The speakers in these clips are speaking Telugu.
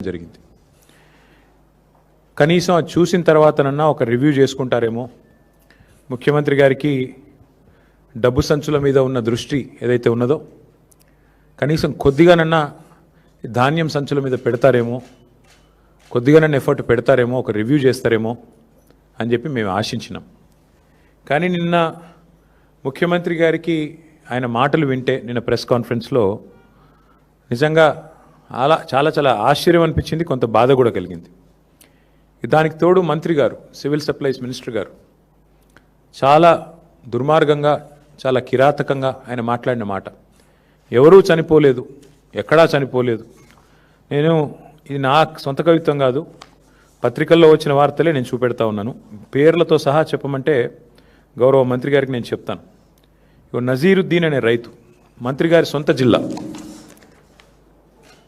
జరిగింది. కనీసం అది చూసిన తర్వాతనన్నా ఒక రివ్యూ చేసుకుంటారేమో, ముఖ్యమంత్రి గారికి డబ్బు సంచుల మీద ఉన్న దృష్టి ఏదైతే ఉన్నదో కనీసం కొద్దిగానన్నా ధాన్యం సంచుల మీద పెడతారేమో, కొద్దిగానన్నా ఎఫర్ట్ పెడతారేమో, ఒక రివ్యూ చేస్తారేమో అని చెప్పి మేము ఆశించినాం. కానీ నిన్న ముఖ్యమంత్రి గారికి ఆయన మాటలు వింటే నిన్న ప్రెస్ కాన్ఫరెన్స్లో నిజంగా చాలా ఆశ్చర్యం అనిపించింది, కొంత బాధ కూడా కలిగింది. దానికి తోడు మంత్రి గారు, సివిల్ సప్లైస్ మినిస్టర్ గారు చాలా దుర్మార్గంగా, చాలా కిరాతకంగా ఆయన మాట్లాడిన మాట, ఎవరూ చనిపోలేదు, ఎక్కడా చనిపోలేదు. ఇది నా సొంత కవిత్వం కాదు, పత్రికల్లో వచ్చిన వార్తలే నేను చూపెడతా ఉన్నాను. పేర్లతో సహా చెప్పమంటే గౌరవ మంత్రి గారికి నేను చెప్తాను. నజీరుద్దీన్ అనే రైతు, మంత్రి గారి సొంత జిల్లా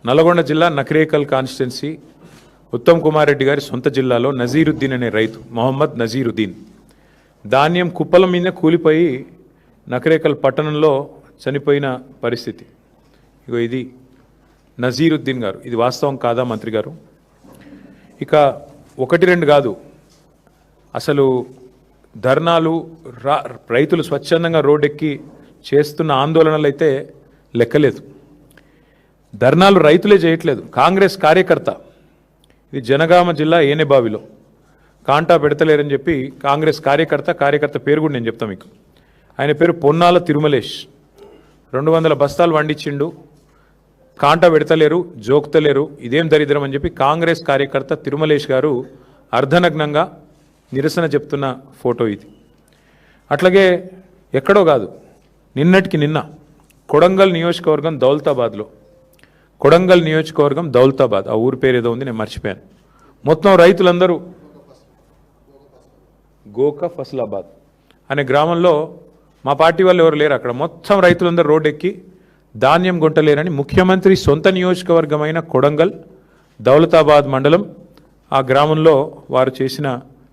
నల్గొండ జిల్లా నకరేకల్ కాన్స్టిట్యున్సీ, ఉత్తమ్ కుమార్ రెడ్డి గారి సొంత జిల్లాలో నజీరుద్దీన్ అనే రైతు, మొహమ్మద్ నజీరుద్దీన్, ధాన్యం కుప్పల మీద కూలిపోయి నకరేకల్ పట్టణంలో చనిపోయిన పరిస్థితి. ఇది నజీరుద్దీన్ గారు. ఇది వాస్తవం కాదా మంత్రి గారు? ఇక 1-2 కాదు, అసలు ధర్నాలు, రైతులు స్వచ్ఛందంగా రోడ్డెక్కి చేస్తున్న ఆందోళనలు అయితే లెక్కలేదు. ధర్నాలు రైతులే చేయట్లేదు, కాంగ్రెస్ కార్యకర్త, ఇది జనగామ జిల్లా ఏనేబావిలో కాంటా పెడతలేరని చెప్పి కాంగ్రెస్ కార్యకర్త పేరు కూడా నేను చెప్తాను మీకు. ఆయన పేరు పొన్నాల తిరుమలేష్. 200 బస్తాలు వండించిండు, కాంటా పెడతలేరు, జోక్తలేరు, ఇదేం దరిద్రం అని చెప్పి కాంగ్రెస్ కార్యకర్త తిరుమలేష్ గారు అర్ధనగ్నంగా నిరసన చెప్తున్న ఫోటో ఇది. అట్లాగే ఎక్కడో కాదు, నిన్నటికి నిన్న కొడంగల్ నియోజకవర్గం దౌలతాబాద్, ఆ ఊరి పేరు ఏదో ఉంది, నేను మర్చిపోయాను. మొత్తం రైతులందరూ గోక ఫసలాబాద్ అనే గ్రామంలో, మా పార్టీ వాళ్ళు ఎవరు లేరు అక్కడ, మొత్తం రైతులందరూ రోడ్డెక్కి ధాన్యం కొంటలేరని ముఖ్యమంత్రి సొంత నియోజకవర్గమైన కొడంగల్ దౌలతాబాద్ మండలం ఆ గ్రామంలో వారు చేసిన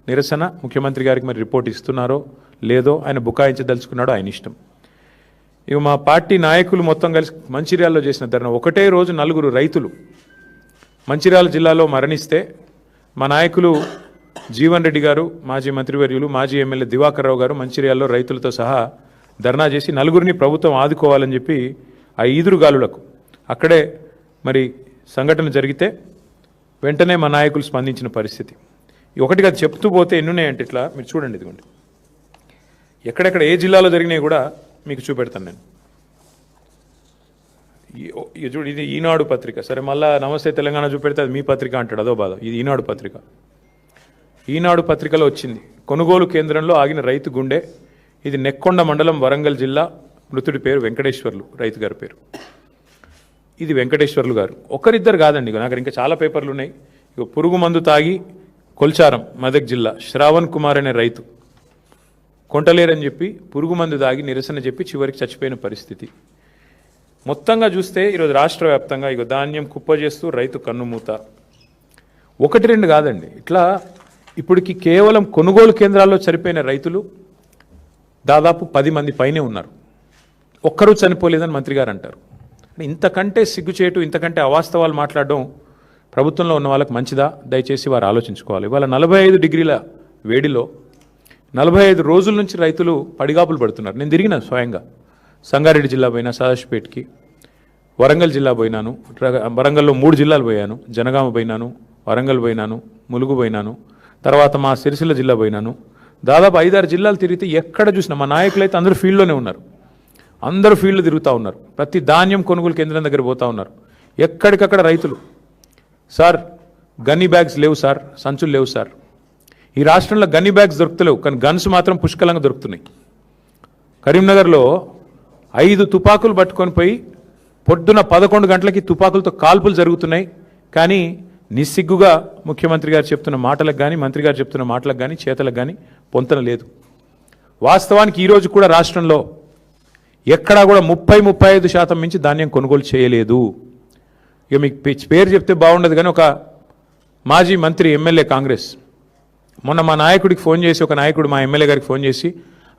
నిరసన ముఖ్యమంత్రి గారికి మరి రిపోర్ట్ ఇస్తున్నారో లేదో, ఆయన బుకాయించదలుచుకున్నాడో ఆయన ఇష్టం. ఇక మా పార్టీ నాయకులు మొత్తం కలిసి మంచిర్యాలలో చేసిన ధర్నా, ఒకటే రోజు 4 రైతులు మంచిర్యాల జిల్లాలో మరణిస్తే మా నాయకులు జీవన్ రెడ్డి గారు, మాజీ మంత్రివర్యులు, మాజీ ఎమ్మెల్యే దివాకర్ రావు గారు మంచిర్యాలలో రైతులతో సహా ధర్నా చేసి 4 ప్రభుత్వం ఆదుకోవాలని చెప్పి ఆ ఈదురుగాలులకు అక్కడే మరి సంఘటన జరిగితే వెంటనే మా నాయకులు స్పందించిన పరిస్థితి. ఒకటిగా చెప్తూ పోతే ఎన్నున్నాయంటే ఇట్లా మీరు చూడండి, ఇదిగోండి ఎక్కడెక్కడ ఏ జిల్లాలో జరిగినాయి కూడా మీకు చూపెడతాను నేను. చూడు, ఇది ఈనాడు పత్రిక. సరే, మళ్ళా నమస్తే తెలంగాణ చూపెడితే అది మీ పత్రిక అంటాడు, అదో బాధ. ఇది ఈనాడు పత్రిక. ఈనాడు పత్రికలో వచ్చింది, కొనుగోలు కేంద్రంలో ఆగిన రైతు గుండె. ఇది నెక్కొండ మండలం, వరంగల్ జిల్లా. మృతుడి పేరు వెంకటేశ్వర్లు, రైతు గారి పేరు. ఇది వెంకటేశ్వర్లు గారు. ఒకరిద్దరు కాదండి, నాకు ఇంకా చాలా పేపర్లు ఉన్నాయి. ఇక పురుగు మందు తాగి కొల్చారం, మెదక్ జిల్లా, శ్రావణ్ కుమార్ అనే రైతు, కొంటలేరని చెప్పి పురుగు మందు తాగి నిరసన చెప్పి చివరికి చచ్చిపోయిన పరిస్థితి. మొత్తంగా చూస్తే ఈరోజు రాష్ట్ర వ్యాప్తంగా ఇక ధాన్యం కుప్ప చేస్తూ రైతు కన్నుమూత. 1-2 కాదండి, ఇట్లా ఇప్పటికి కేవలం కొనుగోలు కేంద్రాల్లో చనిపోయిన రైతులు దాదాపు 10 మంది పైనే ఉన్నారు. ఒక్కరూ చనిపోలేదని మంత్రి గారు అంటారు. ఇంతకంటే సిగ్గుచేటు, ఇంతకంటే అవాస్తవాలు మాట్లాడడం ప్రభుత్వంలో ఉన్న వాళ్ళకి మంచిదా? దయచేసి వారు ఆలోచించుకోవాలి. ఇవాళ 45 డిగ్రీల వేడిలో 45 రోజుల నుంచి రైతులు పడిగాపులు పడుతున్నారు. నేను తిరిగిన స్వయంగా సంగారెడ్డి జిల్లా పోయినా, సదాశివపేటకి, వరంగల్ జిల్లా పోయినాను, వరంగల్లో 3 జిల్లాలు పోయాను, జనగామ పోయినాను, వరంగల్ పోయినాను, ములుగు పోయినాను, తర్వాత మా సిరిసిల్ల జిల్లా పోయినాను. దాదాపు 5-6 జిల్లాలు తిరిగితే ఎక్కడ చూసినా మా నాయకులు అయితే అందరూ ఫీల్డ్లోనే ఉన్నారు, అందరూ ఫీల్డ్లో తిరుగుతూ ఉన్నారు, ప్రతి ధాన్యం కొనుగోలు కేంద్రం దగ్గర పోతూ ఉన్నారు. ఎక్కడికక్కడ రైతులు, సార్ గన్నీ బ్యాగ్స్ లేవు సార్, సంచులు లేవు సార్. ఈ రాష్ట్రంలో గన్నీ బ్యాగ్స్ దొరుకుతలేవు, కానీ గన్స్ మాత్రం పుష్కలంగా దొరుకుతున్నాయి. కరీంనగర్లో 5 తుపాకులు పట్టుకొని పోయి పొద్దున 11 గంటలకి తుపాకులతో కాల్పులు జరుగుతున్నాయి. కానీ నిస్సిగ్గుగా ముఖ్యమంత్రి గారు చెప్తున్న మాటలకు కానీ, మంత్రి గారు చెప్తున్న మాటలకు కానీ, చేతలకు కానీ పొంతన లేదు. వాస్తవానికి ఈరోజు కూడా రాష్ట్రంలో ఎక్కడా కూడా 30-35% మించి ధాన్యం కొనుగోలు చేయలేదు. ఇక మీకు పేరు చెప్తే బాగుండదు, కానీ ఒక మాజీ మంత్రి, ఎమ్మెల్యే, కాంగ్రెస్, మొన్న మా నాయకుడికి ఫోన్ చేసి, ఒక నాయకుడు మా ఎమ్మెల్యే గారికి ఫోన్ చేసి,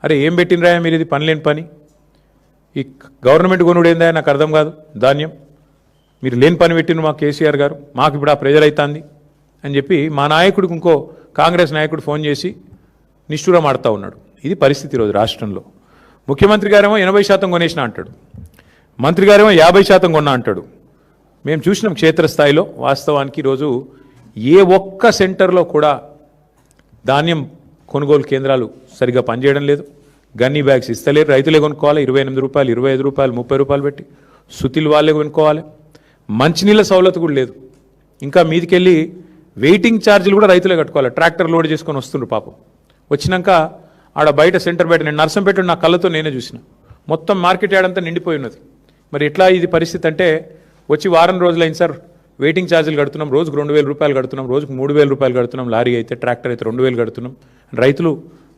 అరే ఏం పెట్టినరా మీరు, ఇది పనిలేని పని, ఈ గవర్నమెంట్ కొనుడు ఏందా నాకు అర్థం కాదు ధాన్యం, మీరు లేని పని పెట్టిన మా కేసీఆర్ గారు, మాకు ఇప్పుడు ఆ ప్రెజర్ అవుతుంది అని చెప్పి మా నాయకుడికి ఇంకో కాంగ్రెస్ నాయకుడు ఫోన్ చేసి నిష్ఠూరం ఆడుతూ ఉన్నాడు. ఇది పరిస్థితి ఈరోజు రాష్ట్రంలో. ముఖ్యమంత్రి గారేమో 80% కొనేసిన అంటాడు, మంత్రి గారేమో 50% కొన్నా అంటాడు. మేము చూసినాం క్షేత్రస్థాయిలో. వాస్తవానికి ఈరోజు ఏ ఒక్క సెంటర్లో కూడా ధాన్యం కొనుగోలు కేంద్రాలు సరిగా పనిచేయడం లేదు. గన్నీ బ్యాగ్స్ ఇస్తలేరు, రైతులే కొనుక్కోవాలి. 28 రూపాయలు, 25 రూపాయలు, 30 రూపాయలు పెట్టి సుతిలు వాళ్ళే కొనుక్కోవాలి. మంచినీళ్ళ సౌలత్ కూడా లేదు. ఇంకా మీదికెళ్ళి వెయిటింగ్ ఛార్జీలు కూడా రైతులే కట్టుకోవాలి. ట్రాక్టర్ లోడ్ చేసుకొని వస్తుండ్రు పాపం. వచ్చినాక ఆడ బయట సెంటర్ బయట నేను నర్సంపేట నా కళ్ళతో నేనే చూసిన, మొత్తం మార్కెట్ యార్డ్ నిండిపోయి ఉన్నది. మరి ఎట్లా ఇది పరిస్థితి అంటే, వచ్చి వారం రోజులైంది సార్, వెయిటింగ్ ఛార్జీలు కడుతున్నాం, రోజుకు 2000 రూపాయలు కడుతున్నాం, రోజుకు 3000 రూపాయలు కడుతున్నాం, లారీ అయితే ట్రాక్టర్ అయితే 2000 కడుతున్నాం. రైతులు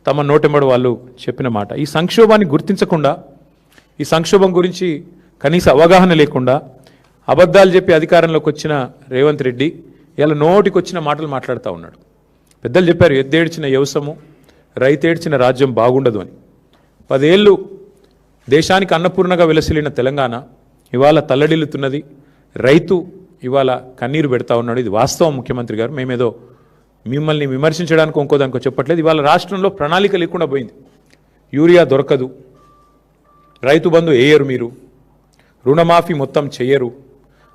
తమ నోటెంబడి వాళ్ళు చెప్పిన మాట. ఈ సంక్షోభాన్ని గుర్తించకుండా, ఈ సంక్షోభం గురించి కనీస అవగాహన లేకుండా అబద్ధాలు చెప్పి అధికారంలోకి వచ్చిన రేవంత్ రెడ్డి ఇలా నోటికి వచ్చిన మాటలు మాట్లాడుతూ ఉన్నాడు. పెద్దలు చెప్పారు, ఎద్దేడ్చిన వ్యవసము రైతేడ్చిన రాజ్యం బాగుండదు అని. 10 ఏళ్ళు దేశానికి అన్నపూర్ణగా విలసిల్లిన తెలంగాణ ఇవాళ తల్లడిల్లుతున్నది. రైతు ఇవాళ కన్నీరు పెడతా ఉన్నాడు. ఇది వాస్తవం ముఖ్యమంత్రి గారు. మేమేదో మిమ్మల్ని విమర్శించడానికి ఇంకోదానికో చెప్పట్లేదు. ఇవాళ రాష్ట్రంలో ప్రణాళిక లేకుండా పోయింది. యూరియా దొరకదు, రైతు బంధు వేయరు, మీరు రుణమాఫీ మొత్తం చేయరు,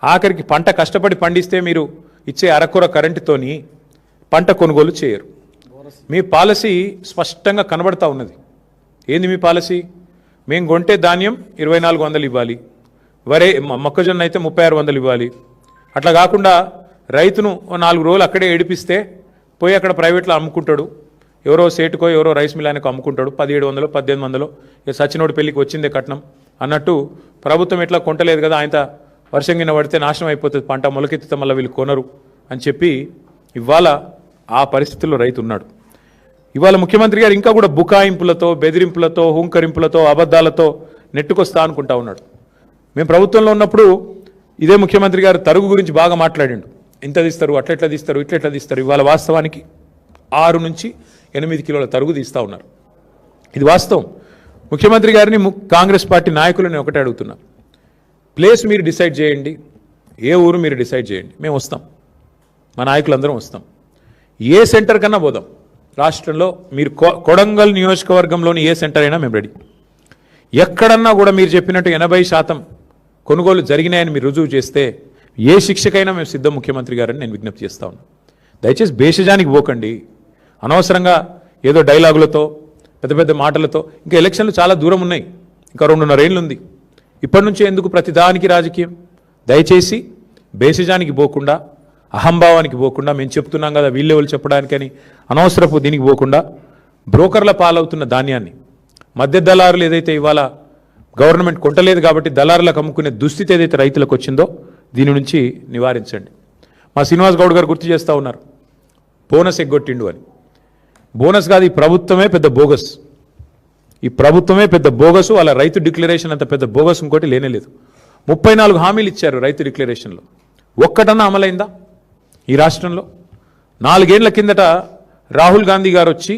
ఆఖరికి పంట కష్టపడి పండిస్తే మీరు ఇచ్చే అరకొర కరెంటుతోని పంట కొనుగోలు చేయరు. మీ పాలసీ స్పష్టంగా కనబడతా ఉన్నది. ఏంది మీ పాలసీ? మేము కొంటే ధాన్యం 2400 ఇవ్వాలి, వరే మొక్కజొన్న అయితే 3600 ఇవ్వాలి. అట్లా కాకుండా రైతును 4 రోజులు అక్కడే ఏడిపిస్తే పోయి అక్కడ ప్రైవేట్లో అమ్ముకుంటాడు. ఎవరో సేటుకో ఎవరో రైస్ మిల్ అమ్ముకుంటాడు 1700 1800. ఇక సచినోడి పెళ్లికి వచ్చిందే కట్నం అన్నట్టు ప్రభుత్వం ఎట్లా కొంటలేదు కదా, ఆయన వర్షం కింద పడితే నాశనం అయిపోతుంది పంట, మొలకెత్తితే మళ్ళీ వీళ్ళు కొనరు అని చెప్పి ఇవాళ ఆ పరిస్థితుల్లో రైతు ఉన్నాడు. ఇవాళ ముఖ్యమంత్రి గారు ఇంకా కూడా బుకాయింపులతో, బెదిరింపులతో, హుంకరింపులతో, అబద్ధాలతో నెట్టుకొస్తా అనుకుంటా ఉన్నాడు. మేము ప్రభుత్వంలో ఉన్నప్పుడు ఇదే ముఖ్యమంత్రి గారు తరుగు గురించి బాగా మాట్లాడిండు. ఇంత తీస్తారు, అట్లెట్లా తీస్తారు, ఇట్లెట్లా తీస్తారు. ఇవాళ వాస్తవానికి 6 నుంచి 8 కిలోల తరుగు తీస్తూ ఉన్నారు. ఇది వాస్తవం. ముఖ్యమంత్రి గారిని కాంగ్రెస్ పార్టీ నాయకులని ఒకటే అడుగుతున్నా, ప్లేస్ మీరు డిసైడ్ చేయండి, ఏ ఊరు మీరు డిసైడ్ చేయండి, మేము వస్తాం, మా నాయకులందరం వస్తాం. ఏ సెంటర్ కన్నా పోదాం రాష్ట్రంలో. మీరు కొడంగల్ నియోజకవర్గంలోని ఏ సెంటర్ అయినా మేము రెడీ. ఎక్కడన్నా కూడా మీరు చెప్పినట్టు 80% కొనుగోలు జరిగినాయని మీరు రుజువు చేస్తే ఏ శిక్షకైనా మేము సిద్ధం ముఖ్యమంత్రి గారని నేను విజ్ఞప్తి చేస్తా ఉన్నాను. దయచేసి భేషజానికి పోకండి. అనవసరంగా ఏదో డైలాగులతో, పెద్ద పెద్ద మాటలతో. ఇంకా ఎలక్షన్లు చాలా దూరం ఉన్నాయి, ఇంకా 2.5 ఏళ్ళు ఉంది. ఇప్పటి నుంచే ఎందుకు ప్రతిదానికి రాజకీయం? దయచేసి భేషజానికి పోకుండా, అహంభావానికి పోకుండా, మేము చెప్తున్నాం కదా వీళ్ళెవరు చెప్పడానికని అనవసరపు దీనికి పోకుండా, బ్రోకర్ల పాలవుతున్న ధాన్యాన్ని మధ్య దళారులు ఏదైతే ఇవాళ గవర్నమెంట్ కొంటలేదు కాబట్టి దళారులకు అమ్ముకునే దుస్థితి ఏదైతే రైతులకు వచ్చిందో దీని నుంచి నివారించండి. మా శ్రీనివాస్ గౌడ్ గారు గుర్తు చేస్తూ ఉన్నారు, బోనస్ ఎగ్గొట్టిండు అని. బోనస్ కాదు, ఈ ప్రభుత్వమే పెద్ద బోగస్. ఈ ప్రభుత్వమే పెద్ద బోగసు. వాళ్ళ రైతు డిక్లరేషన్ అంత పెద్ద బోగస్ ఇంకోటి లేనేలేదు. 34 హామీలు ఇచ్చారు రైతు డిక్లరేషన్లో. ఒక్కటన్నా అమలైందా ఈ రాష్ట్రంలో? 4 ఏళ్ల కిందట రాహుల్ గాంధీ గారు వచ్చి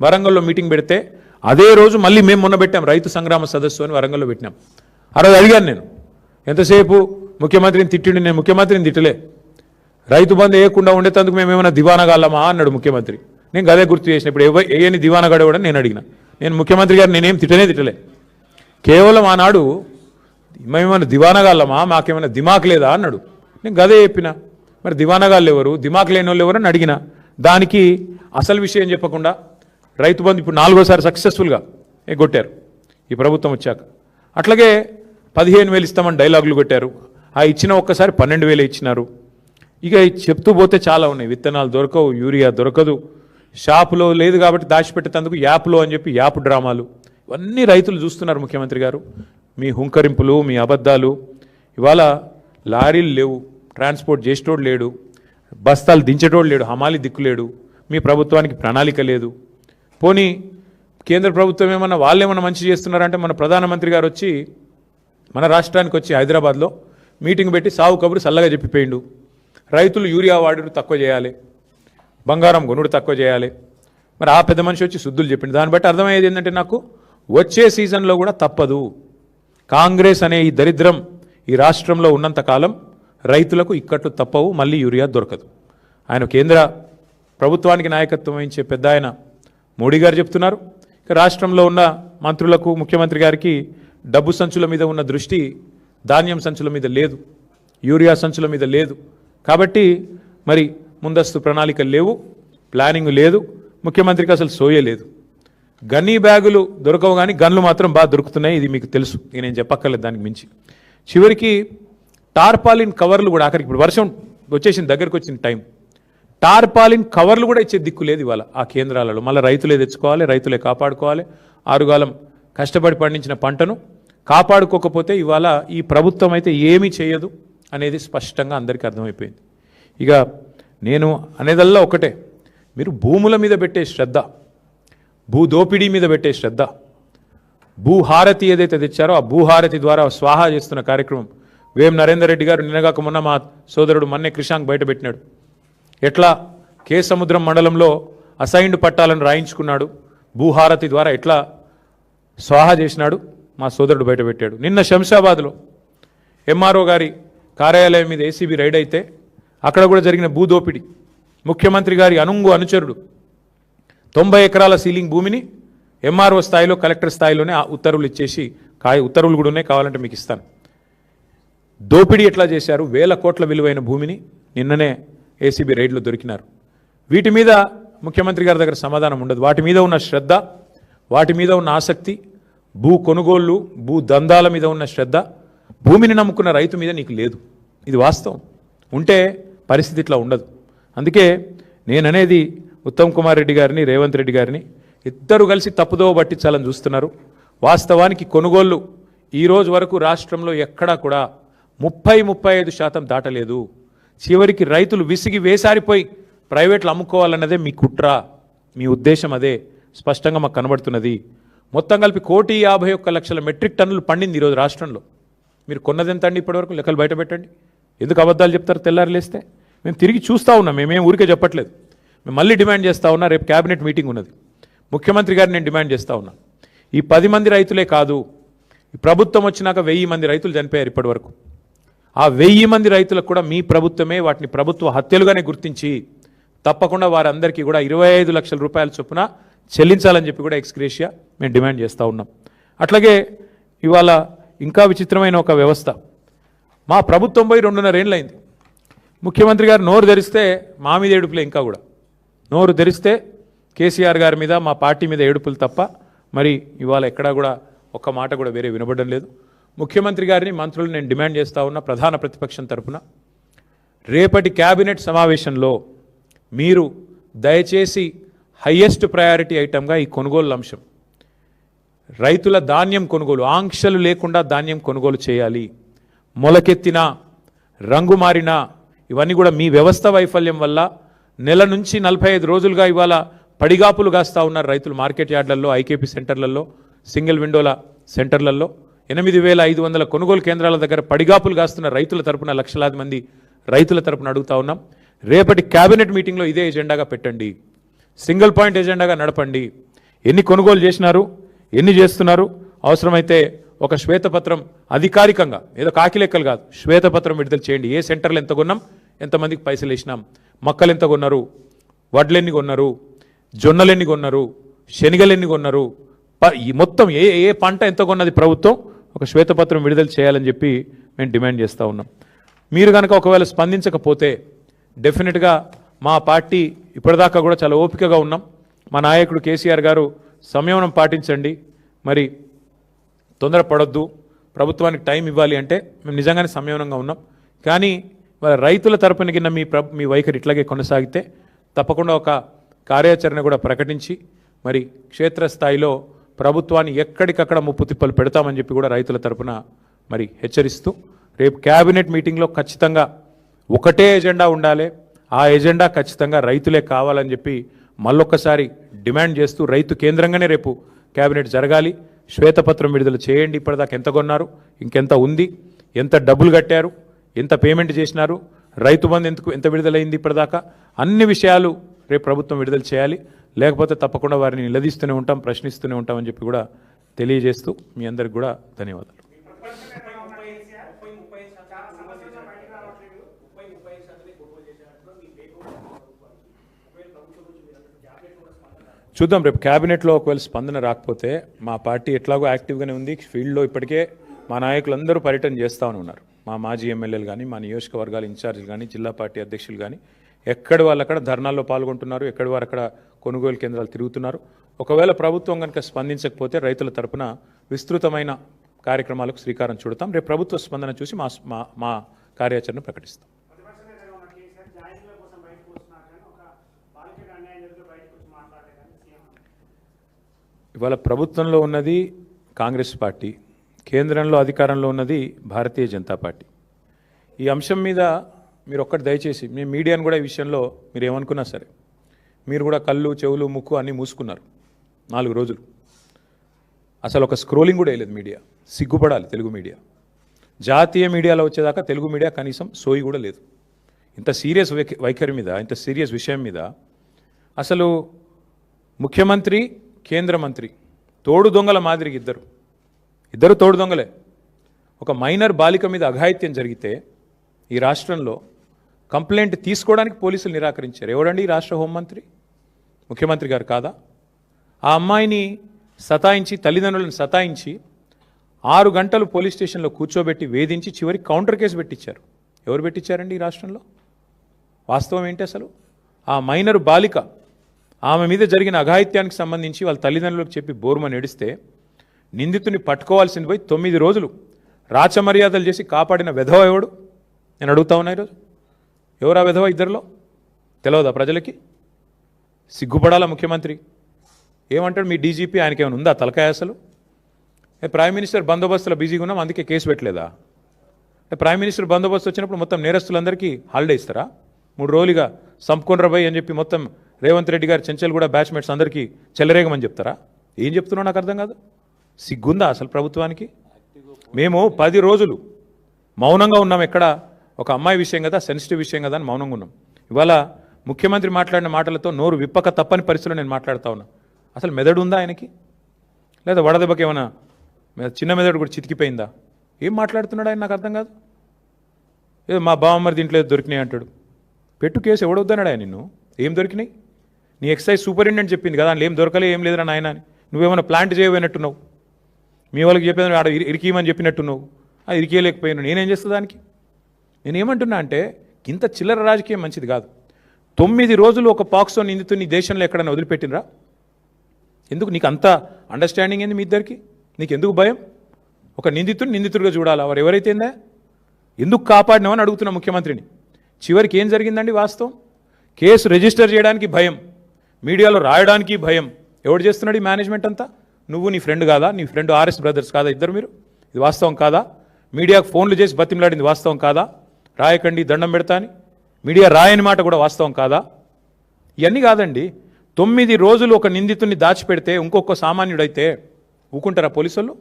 వరంగల్లో మీటింగ్ పెడితే అదే రోజు మళ్ళీ మేము మొన్న పెట్టాం రైతు సంగ్రామ సదస్సు అని వరంగల్లో పెట్టినాం. ఆ రోజు అడిగాను నేను, ఎంతసేపు ముఖ్యమంత్రిని తిట్టిండి. నేను ముఖ్యమంత్రిని తిట్టలే, రైతు బంధు వేయకుండా ఉండేందుకు మేము ఏమైనా దివానగాళ్ళమా అన్నాడు ముఖ్యమంత్రి. నేను గదే గుర్తు చేసిన. ఇప్పుడు ఏని దివానగాడేవాడని నేను అడిగిన. నేను ముఖ్యమంత్రి గారు నేనేం తిట్టలే. కేవలం ఆనాడు మేమేమైనా దివానగాళ్ళమా, మాకేమైనా దిమాక్ లేదా అన్నాడు. నేను గదే చెప్పిన. మరి దివానగాళ్ళు ఎవరు, దిమాక్ లేని వాళ్ళు ఎవరు అని అడిగిన. దానికి అసలు విషయం చెప్పకుండా రైతు బంధు ఇప్పుడు 4వ సారి సక్సెస్ఫుల్గా కొట్టారు ఈ ప్రభుత్వం వచ్చాక. అట్లాగే 15,000 ఇస్తామని డైలాగులు కొట్టారు. ఆ ఇచ్చిన ఒక్కసారి 12,000 ఇచ్చినారు. ఇక చెప్తూ పోతే చాలా ఉన్నాయి. విత్తనాలు దొరకవు, యూరియా దొరకదు, షాపులో లేదు కాబట్టి దాచిపెట్టేందుకు యాప్లో అని చెప్పి యాప్ డ్రామాలు. ఇవన్నీ రైతులు చూస్తున్నారు ముఖ్యమంత్రి గారు. మీ హుంకరింపులు, మీ అబద్ధాలు. ఇవాళ లారీలు లేవు, ట్రాన్స్పోర్ట్ చేసేటోడు లేడు, బస్తాలు దించేటోడు లేడు, హమాలి దిక్కులేడు. మీ ప్రభుత్వానికి ప్రణాళిక లేదు. పోనీ కేంద్ర ప్రభుత్వం ఏమన్నా వాళ్ళేమన్నా మంచి చేస్తున్నారంటే మన ప్రధానమంత్రి గారు వచ్చి మన రాష్ట్రానికి వచ్చి హైదరాబాద్లో మీటింగ్ పెట్టి సావు కబురు చల్లగా చెప్పిపోయిండు. రైతులు యూరియా వాడుడు తక్కువ చేయాలి, బంగారం కొనుడు తక్కువ చేయాలి. మరి ఆ పెద్ద మనిషి వచ్చి శుద్ధులు చెప్పిండు. దాన్ని బట్టి అర్థమయ్యేది ఏంటంటే నాకు వచ్చే సీజన్లో కూడా తప్పదు. కాంగ్రెస్ అనే ఈ దరిద్రం ఈ రాష్ట్రంలో ఉన్నంతకాలం రైతులకు ఇక్కట్లు తప్పవు, మళ్ళీ యూరియా దొరకదు. ఆయన కేంద్ర ప్రభుత్వానికి నాయకత్వం వహించే పెద్ద ఆయన మోడీ గారు చెప్తున్నారు. ఇక రాష్ట్రంలో ఉన్న మంత్రులకు, ముఖ్యమంత్రి గారికి డబ్బు సంచుల మీద ఉన్న దృష్టి ధాన్యం సంచుల మీద లేదు, యూరియా సంచుల మీద లేదు. కాబట్టి మరి ముందస్తు ప్రణాళికలు లేవు, ప్లానింగ్ లేదు, ముఖ్యమంత్రికి అసలు సోయే లేదు. గన్నీ బ్యాగులు దొరకవు కానీ గన్లు మాత్రం బాగా దొరుకుతున్నాయి, ఇది మీకు తెలుసు, నేను చెప్పక్కర్లేదు దానికి మించి. చివరికి టార్పాలిన్ కవర్లు కూడా ఆఖరికి, ఇప్పుడు వర్షం వచ్చేసింది, దగ్గరకు వచ్చిన టైం, టార్పాలిన్ కవర్లు కూడా ఇచ్చే దిక్కు లేదు ఇవాళ ఆ కేంద్రాలలో. మళ్ళీ రైతులే తెచ్చుకోవాలి, రైతులే కాపాడుకోవాలి. ఆరుగాలం కష్టపడి పండించిన పంటను కాపాడుకోకపోతే ఇవాళ ఈ ప్రభుత్వం అయితే ఏమీ చేయదు అనేది స్పష్టంగా అందరికీ అర్థమైపోయింది. ఇక నేను అనేదల్లా ఒకటే, మీరు భూముల మీద పెట్టే శ్రద్ధ, భూదోపిడీ మీద పెట్టే శ్రద్ధ, భూహారతి ఏదైతే తెచ్చారో ఆ భూహారతి ద్వారా స్వాహా చేస్తున్న కార్యక్రమం వేం నరేందర్ రెడ్డి గారు నిన్నగాక మొన్న మా సోదరుడు మన్నే కృషాంక్ బయటపెట్టినాడు. ఎట్లా కే సముద్రం మండలంలో అసైన్డ్ పట్టాలను రాయించుకున్నాడు, భూహారతి ద్వారా ఎట్లా స్వాహా చేసినాడు మా సోదరుడు బయటపెట్టాడు. నిన్న శంషాబాద్లో ఎంఆర్ఓ గారి కార్యాలయం మీద ఏసీబీ రైడ్ అయితే అక్కడ కూడా జరిగిన భూదోపిడి, ముఖ్యమంత్రి గారి అనుచరుడు 90 ఎకరాల సీలింగ్ భూమిని ఎంఆర్ఓ స్థాయిలో, కలెక్టర్ స్థాయిలోనే ఉత్తర్వులు ఇచ్చేసి, ఉత్తర్వులు కూడా ఉన్నాయి, కావాలంటే మీకు ఇస్తాను. దోపిడీ ఎట్లా చేశారు, 1000 కోట్ల విలువైన భూమిని నిన్ననే ఏసీబీ రైడ్లో దొరికినారు. వీటి మీద ముఖ్యమంత్రి గారి దగ్గర సమాధానం ఉండదు. వాటి మీద ఉన్న శ్రద్ధ, వాటి మీద ఉన్న ఆసక్తి, భూ కొనుగోళ్లు, భూ దందాల మీద ఉన్న శ్రద్ధ భూమిని నమ్ముకున్న రైతు మీద నీకు లేదు. ఇది వాస్తవం. ఉంటే పరిస్థితి ఇట్లా ఉండదు. అందుకే నేననేది ఉత్తమ్ కుమార్ రెడ్డి గారిని, రేవంత్ రెడ్డి గారిని ఇద్దరు కలిసి తప్పుదోవ పట్టించాలని చూస్తున్నారు. వాస్తవానికి కొనుగోళ్లు ఈ రోజు వరకు రాష్ట్రంలో ఎక్కడా కూడా 30-35% దాటలేదు. చివరికి రైతులు విసిగి వేసారిపోయి ప్రైవేట్లు అమ్ముకోవాలన్నదే మీ కుట్ర, మీ ఉద్దేశం అదే స్పష్టంగా మాకు కనబడుతున్నది. మొత్తం కలిపి 1,51,00,000 మెట్రిక్ టన్నులు పండింది ఈరోజు రాష్ట్రంలో. మీరు కొన్నది ఎంత అండి ఇప్పటివరకు? లెక్కలు బయట పెట్టండి. ఎందుకు అబద్ధాలు చెప్తారు తెల్లారి లేస్తే? మేము తిరిగి చూస్తూ ఉన్నాం, మేమేం ఊరికే చెప్పట్లేదు. మేము మళ్ళీ డిమాండ్ చేస్తూ ఉన్నా, రేపు క్యాబినెట్ మీటింగ్ ఉన్నది, ముఖ్యమంత్రి గారిని నేను డిమాండ్ చేస్తూ ఉన్నా. ఈ 10 మంది రైతులే కాదు, ఈ ప్రభుత్వం వచ్చినాక 1000 మంది రైతులు చనిపోయారు ఇప్పటివరకు. ఆ 1000 మంది రైతులకు కూడా మీ ప్రభుత్వమే వాటిని ప్రభుత్వ హత్యలుగానే గుర్తించి తప్పకుండా వారందరికీ కూడా 25 లక్షల రూపాయల చొప్పున చెల్లించాలని చెప్పి కూడా ఎక్స్గ్రేషియా మేము డిమాండ్ చేస్తూ ఉన్నాం. అట్లాగే ఇవాళ ఇంకా విచిత్రమైన ఒక వ్యవస్థ, మా ప్రభుత్వం పోయి 2.5 ఏళ్ళు అయింది. ముఖ్యమంత్రి గారు నోరు తెరిస్తే మా మీద ఏడుపులే, ఇంకా కూడా నోరు తెరిస్తే కేసీఆర్ గారి మీద, మా పార్టీ మీద ఏడుపులు తప్ప మరి ఇవాళ ఎక్కడా కూడా ఒక్క మాట కూడా వేరే వినబడడం లేదు. ముఖ్యమంత్రి గారిని, మంత్రులు నేను డిమాండ్ చేస్తూ ఉన్నా ప్రధాన ప్రతిపక్షం తరఫున, రేపటి క్యాబినెట్ సమావేశంలో మీరు దయచేసి హయ్యెస్ట్ ప్రయారిటీ ఐటమ్గా ఈ కొనుగోలు అంశం, రైతుల ధాన్యం కొనుగోలు, ఆంక్షలు లేకుండా ధాన్యం కొనుగోలు చేయాలి. మొలకెత్తిన, రంగు మారిన ఇవన్నీ కూడా మీ వ్యవస్థ వైఫల్యం వల్ల నెల నుంచి 45 రోజులుగా ఇవాళ పడిగాపులు కాస్తూ ఉన్నారు రైతులు. మార్కెట్ యార్డ్లలో, ఐకేపీ సెంటర్లలో, సింగిల్ విండోల సెంటర్లలో 8,500 కొనుగోలు కేంద్రాల దగ్గర పడిగాపులు కాస్తున్న రైతుల తరపున, లక్షలాది మంది రైతుల తరపున అడుగుతా ఉన్నాం. రేపటి క్యాబినెట్ మీటింగ్లో ఇదే ఎజెండాగా పెట్టండి, సింగిల్ పాయింట్ ఎజెండాగా నడపండి. ఎన్ని కొనుగోలు చేసినారు, ఎన్ని చేస్తున్నారు, అవసరమైతే ఒక శ్వేతపత్రం అధికారికంగా, ఏదో కాకి లెక్కలు కాదు, శ్వేతపత్రం విడుదల చేయండి. ఏ సెంటర్లు ఎంత కొన్నాం, ఎంతమందికి పైసలు వేసినాం, మొక్కలు ఎంత కొన్నారు, వడ్లు ఎన్ని కొన్నారు, జొన్నలు ఎన్ని కొన్నారు, శనగలు ఎన్ని కొన్నారు, మొత్తం ఏ పంట ఎంత కొన్నది ప్రభుత్వం, ఒక శ్వేతపత్రం విడుదల చేయాలని చెప్పి మేము డిమాండ్ చేస్తూ ఉన్నాం. మీరు కనుక ఒకవేళ స్పందించకపోతే డెఫినెట్గా మా పార్టీ ఇప్పటిదాకా కూడా చాలా ఓపికగా ఉన్నాం. మా నాయకుడు కేసీఆర్ గారు సంయమనం పాటించండి, మరి తొందరపడొద్దు, ప్రభుత్వానికి టైం ఇవ్వాలి అంటే మేము నిజంగానే సంయమనంగా ఉన్నాం. కానీ వాళ్ళ రైతుల తరపున కింద మీ వైఖరి ఇట్లాగే కొనసాగితే తప్పకుండా ఒక కార్యాచరణ కూడా ప్రకటించి మరి క్షేత్రస్థాయిలో ప్రభుత్వాన్ని ఎక్కడికక్కడ ముప్పు తిప్పలు పెడతామని చెప్పి కూడా రైతుల తరపున మరి హెచ్చరిస్తూ, రేపు క్యాబినెట్ మీటింగ్లో ఖచ్చితంగా ఒకటే ఎజెండా ఉండాలి. ఆ ఎజెండా ఖచ్చితంగా రైతులే కావాలని చెప్పి మళ్ళొక్కసారి డిమాండ్ చేస్తూ, రైతు కేంద్రంగానే రేపు క్యాబినెట్ జరగాలి. శ్వేతపత్రం విడుదల చేయండి. ఇప్పటిదాకా ఎంత కొన్నారు, ఇంకెంత ఉంది, ఎంత డబ్బులు కట్టారు, ఎంత పేమెంట్ చేసినారు, రైతు బంధు ఎంత విడుదలైంది ఇప్పటిదాకా, అన్ని విషయాలు రేపు ప్రభుత్వం విడుదల చేయాలి. లేకపోతే తప్పకుండా వారిని నిలదీస్తూనే ఉంటాం, ప్రశ్నిస్తూనే ఉంటామని చెప్పి కూడా తెలియజేస్తూ మీ అందరికి కూడా ధన్యవాదాలు. చూద్దాం రేపు క్యాబినెట్లో ఒకవేళ స్పందన రాకపోతే మా పార్టీ ఎట్లాగో యాక్టివ్గానే ఉంది. ఫీల్డ్లో ఇప్పటికే మా నాయకులందరూ పర్యటన చేస్తూనే ఉన్నారు. మా మాజీ ఎమ్మెల్యేలు కానీ, మా నియోజకవర్గాల ఇన్ఛార్జీలు కానీ, జిల్లా పార్టీ అధ్యక్షులు కానీ ఎక్కడి వాళ్ళు అక్కడ ధర్నాల్లో పాల్గొంటున్నారు, ఎక్కడి వారు అక్కడ కొనుగోలు కేంద్రాలు తిరుగుతున్నారు. ఒకవేళ ప్రభుత్వం కనుక స్పందించకపోతే రైతుల తరపున విస్తృతమైన కార్యక్రమాలకు శ్రీకారం చుడతాం. రేపు ప్రభుత్వ స్పందన చూసి మా కార్యాచరణ ప్రకటిస్తాం. ఇవాళ ప్రభుత్వంలో ఉన్నది కాంగ్రెస్ పార్టీ, కేంద్రంలో అధికారంలో ఉన్నది భారతీయ జనతా పార్టీ. ఈ అంశం మీద మీరు ఒక్కటి దయచేసి, మేము మీడియాను కూడా ఈ విషయంలో మీరు ఏమనుకున్నా సరే, మీరు కూడా కళ్ళు చెవులు ముక్కు అన్నీ మూసుకున్నారు 4 రోజులు. అసలు ఒక స్క్రోలింగ్ కూడా వేయలేదు మీడియా. సిగ్గుపడాలి తెలుగు మీడియా. జాతీయ మీడియాలో వచ్చేదాకా తెలుగు మీడియా కనీసం సోయి కూడా లేదు. ఇంత సీరియస్ వైఖరి మీద, ఇంత సీరియస్ విషయం మీద అసలు ముఖ్యమంత్రి, కేంద్ర మంత్రి తోడు దొంగల మాదిరిగా ఇద్దరు తోడు దొంగలే. ఒక మైనర్ బాలిక మీద అఘాయిత్యం జరిగితే ఈ రాష్ట్రంలో కంప్లైంట్ తీసుకోవడానికి పోలీసులు నిరాకరించారు. ఎవడండి ఈ రాష్ట్ర హోంమంత్రి? ముఖ్యమంత్రి గారు కాదా? ఆ అమ్మాయిని సతాయించి, తల్లిదండ్రులను సతాయించి 6 గంటలు పోలీస్ స్టేషన్లో కూర్చోబెట్టి వేధించి చివరికి కౌంటర్ కేసు పెట్టించారు. ఎవరు పెట్టించారండి ఈ రాష్ట్రంలో? వాస్తవం ఏంటి అసలు? ఆ మైనర్ బాలిక, ఆమె మీద జరిగిన అఘాయిత్యానికి సంబంధించి వాళ్ళ తల్లిదండ్రులకు చెప్పి బోరుమని ఏడిస్తే నిందితుని పట్టుకోవాల్సింది పోయి 9 రోజులు రాచమర్యాదలు చేసి కాపాడిన వెధవ ఎవడు? నేను అడుగుతా ఉన్నా ఈరోజు. ఎవరా వెధవ? ఇద్దరిలో తెలియదా ప్రజలకి? సిగ్గుపడాలా ముఖ్యమంత్రి? ఏమంటాడు మీ డీజీపీ? ఆయనకి ఏమైనా ఉందా తలకాయ అసలు? ప్రైమ్ మినిస్టర్ బందోబస్తులో బిజీగా ఉన్నాం అందుకే కేసు పెట్టలేదా? ప్రైమ్ మినిస్టర్ బందోబస్తు వచ్చినప్పుడు మొత్తం నేరస్తులందరికీ హాలిడే ఇస్తారా? 3 రోజులుగా సంపుకొనరబోయ్ అని చెప్పి మొత్తం రేవంత్ రెడ్డి గారు చెంచల్ కూడా బ్యాచ్మేట్స్ అందరికీ చెలరేగమని చెప్తారా? ఏం చెప్తున్నావు నాకు అర్థం కాదు. సిగ్గుందా అసలు ప్రభుత్వానికి? మేము 10 రోజులు మౌనంగా ఉన్నాం. ఎక్కడ ఒక అమ్మాయి విషయం కదా, సెన్సిటివ్ విషయం కదా అని మౌనంగా ఉన్నాం. ఇవాళ ముఖ్యమంత్రి మాట్లాడిన మాటలతో నోరు విప్పక తప్పని పరిస్థితుల్లో నేను మాట్లాడుతూ ఉన్నా. అసలు మెదడు ఉందా ఆయనకి? లేదా వడదెబ్బకి ఏమైనా చిన్న మెదడు కూడా చితికిపోయిందా? ఏం మాట్లాడుతున్నాడు ఆయన? నాకు అర్థం కాదు. ఏదో మా బావమ్మరి దీంట్లో దొరికినాయి అంటాడు. పెట్టు కేసు, ఎవడొద్దన్నాడు ఆయన నిన్ను? ఏం దొరికినాయి? నీ ఎక్సైజ్ సూపరింటెండెంట్ చెప్పింది కదా, అందులో ఏం దొరకలే, ఏం లేదురా నాయన అని. నువ్వేమైనా ప్లాంట్ చేయబోయినట్టున్నావు, మీ వాళ్ళకి చెప్పేది ఆడ ఇరికీయమని చెప్పినట్టున్నావు. అది ఇరికేయలేకపోయాను. నేనేం చేస్తా దానికి? నేనేమంటున్నా అంటే ఇంత చిల్లర రాజకీయం మంచిది కాదు. 9 రోజులు ఒక పాక్సో నిందితుని దేశంలో ఎక్కడైనా వదిలిపెట్టినరా? ఎందుకు నీకు అంత అండర్స్టాండింగ్ ఏంది మీ ఇద్దరికి? నీకు ఎందుకు భయం? ఒక నిందితుడిగా చూడాలా? వారు ఎవరైతేందా? ఎందుకు కాపాడినామని అడుగుతున్నా ముఖ్యమంత్రిని. చివరికి ఏం జరిగిందండి వాస్తవం? కేసు రిజిస్టర్ చేయడానికి భయం, మీడియాలో రాయడానికి భయం. ఎవడు చేస్తున్నాడు ఈ మేనేజ్మెంట్ అంతా? నువ్వు, నీ ఫ్రెండ్ కాదా? నీ ఫ్రెండ్ ఆర్ఎస్ బ్రదర్స్ కాదా ఇద్దరు మీరు? ఇది వాస్తవం కాదా? మీడియాకు ఫోన్లు చేసి బతిమలాడింది వాస్తవం కాదా? రాయకండి, దండం పెడతా అని మీడియా రాయని మాట కూడా వాస్తవం కాదా? ఇవన్నీ కాదండి. 9 రోజులు ఒక నిందితుడిని దాచిపెడితే ఇంకొక సామాన్యుడైతే ఊకుంటారా పోలీసులు?